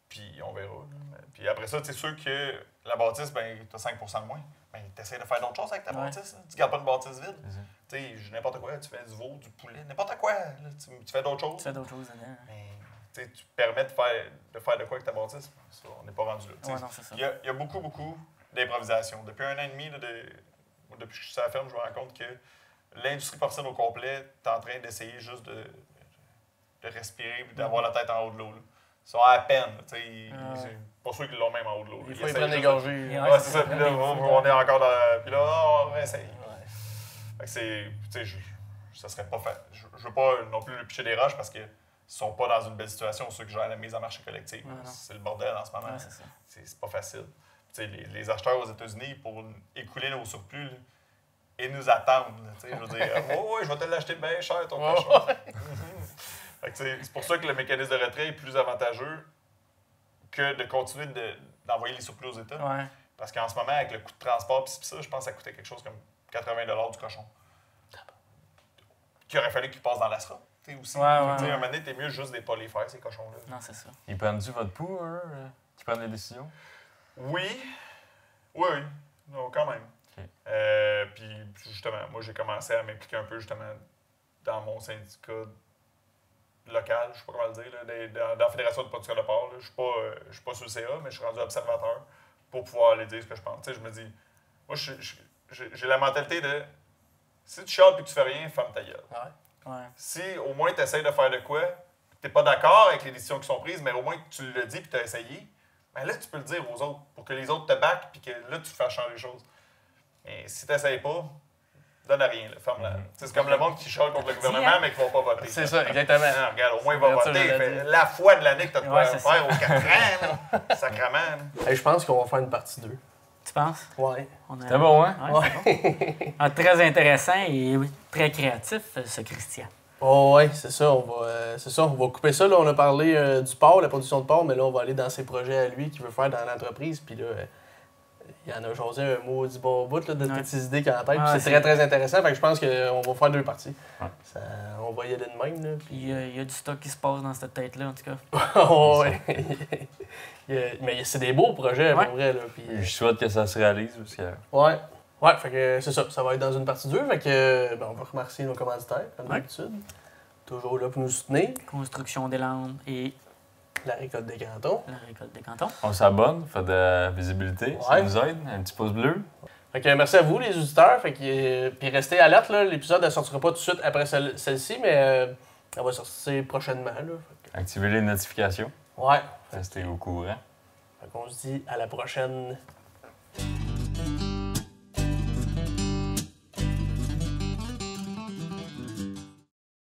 Puis on verra. Là. Puis après ça, tu sais, sûr que la bâtisse, ben, tu as 5 de moins. Ben, tu essaies de faire d'autres choses avec ta bâtisse. Hein. Tu ne gardes pas une bâtisse vide. Tu sais, n'importe quoi, tu fais du veau, du poulet, n'importe quoi. Là, tu fais d'autres choses. Tu fais d'autres choses, hein. Mais tu permets de faire de quoi avec ta bâtisse. Ça, on n'est pas rendu là. Ouais, non, c'est ça. Il y a beaucoup d'improvisation. Depuis 1 an et demi, depuis que je suis à la ferme, je me rends compte que l'industrie porcine au complet est en train d'essayer juste de respirer et d'avoir la tête en haut de l'eau. Ils sont à peine. C'est pas sûr qu'ils l'ont même en haut de l'eau. Il faut y prendre des gorgées. Ouais, c'est ça. Puis là, on est encore dans. Puis là, on réessaye. Fait que c'est. Tu sais, ça serait pas fait. Je veux pas non plus le picher des roches parce qu'ils sont pas dans une belle situation, ceux qui gèrent la mise en marché collective. C'est le bordel en ce moment. Ouais, c'est ça. C'est pas facile. Les acheteurs aux États-unis, pour écouler nos surplus, là, et nous attendent. Je veux dire, oh, je vais te l'acheter bien cher, ton cochon. C'est pour ça que le mécanisme de retrait est plus avantageux que de continuer d'envoyer les surplus aux États. Ouais. Parce qu'en ce moment, avec le coût de transport, pis ça, je pense que ça coûtait quelque chose comme 80 $ du cochon. Qu'il aurait fallu qu'il passe dans l'ASRA. Aussi. À un moment donné, t'es mieux juste de ne pas les faire, ces cochons-là. Non, c'est ça. Ils prennent-tu votre pouls, eux, qui prennent les décisions? Oui. Non, quand même. Okay. Puis, justement, moi, j'ai commencé à m'impliquer un peu, justement, dans mon syndicat local, je sais pas comment le dire, dans la Fédération de production de porc. Je suis pas sur le CA, mais je suis rendu observateur pour pouvoir aller dire ce que je pense. Je me dis, moi, j'ai la mentalité de si tu chiales et que tu fais rien, ferme ta gueule. Ouais. Si au moins tu essaies de faire de quoi, tu n'es pas d'accord avec les décisions qui sont prises, mais au moins que tu le dis et tu as essayé, ben là, tu peux le dire aux autres pour que les autres te backent et que là, tu fasses changer les choses. Mais si tu n'essayes pas, donne à rien, ferme-la. C'est comme le monde qui chiale contre le gouvernement, mais qui ne va pas voter. C'est ça, exactement. Non, regarde, au moins, il va voter. La fois de l'année que tu as de quoi faire aux 4 ans, sacrément. Je pense qu'on va faire une partie 2. Tu penses? Ouais. C'était bon, hein? Ouais. Très intéressant et très créatif, ce Christian. Oh, ouais, c'est ça. On va couper ça. Là, on a parlé du porc, la production de porc, mais là, on va aller dans ses projets à lui qu'il veut faire dans l'entreprise. Puis là, il y en a jasé un maudit bon bout là, de petites idées qu'il a en tête. C'est très, très intéressant. Fait que je pense qu'on va faire 2 parties. Ouais. Ça, on va y aller de même. Là, puis il y a du stock qui se passe dans cette tête-là, en tout cas. oh, ouais. Mais c'est des beaux projets, pour vrai. Là, puis, je souhaite que ça se réalise. Parce que... Ouais, fait que c'est ça. Ça va être dans une partie 2. Fait que on va remercier nos commanditaires, comme d'habitude. Toujours là pour nous soutenir. Construction des Landes et la récolte des cantons. La récolte des cantons. On s'abonne, fait de la visibilité, ça nous aide. Un petit pouce bleu. Fait que merci à vous, les auditeurs. Fait que, puis restez alerte, l'épisode ne sortira pas tout de suite après celle-ci, mais elle va sortir prochainement. Là. Activez les notifications. Ouais. Restez au courant. Fait qu'on se dit à la prochaine.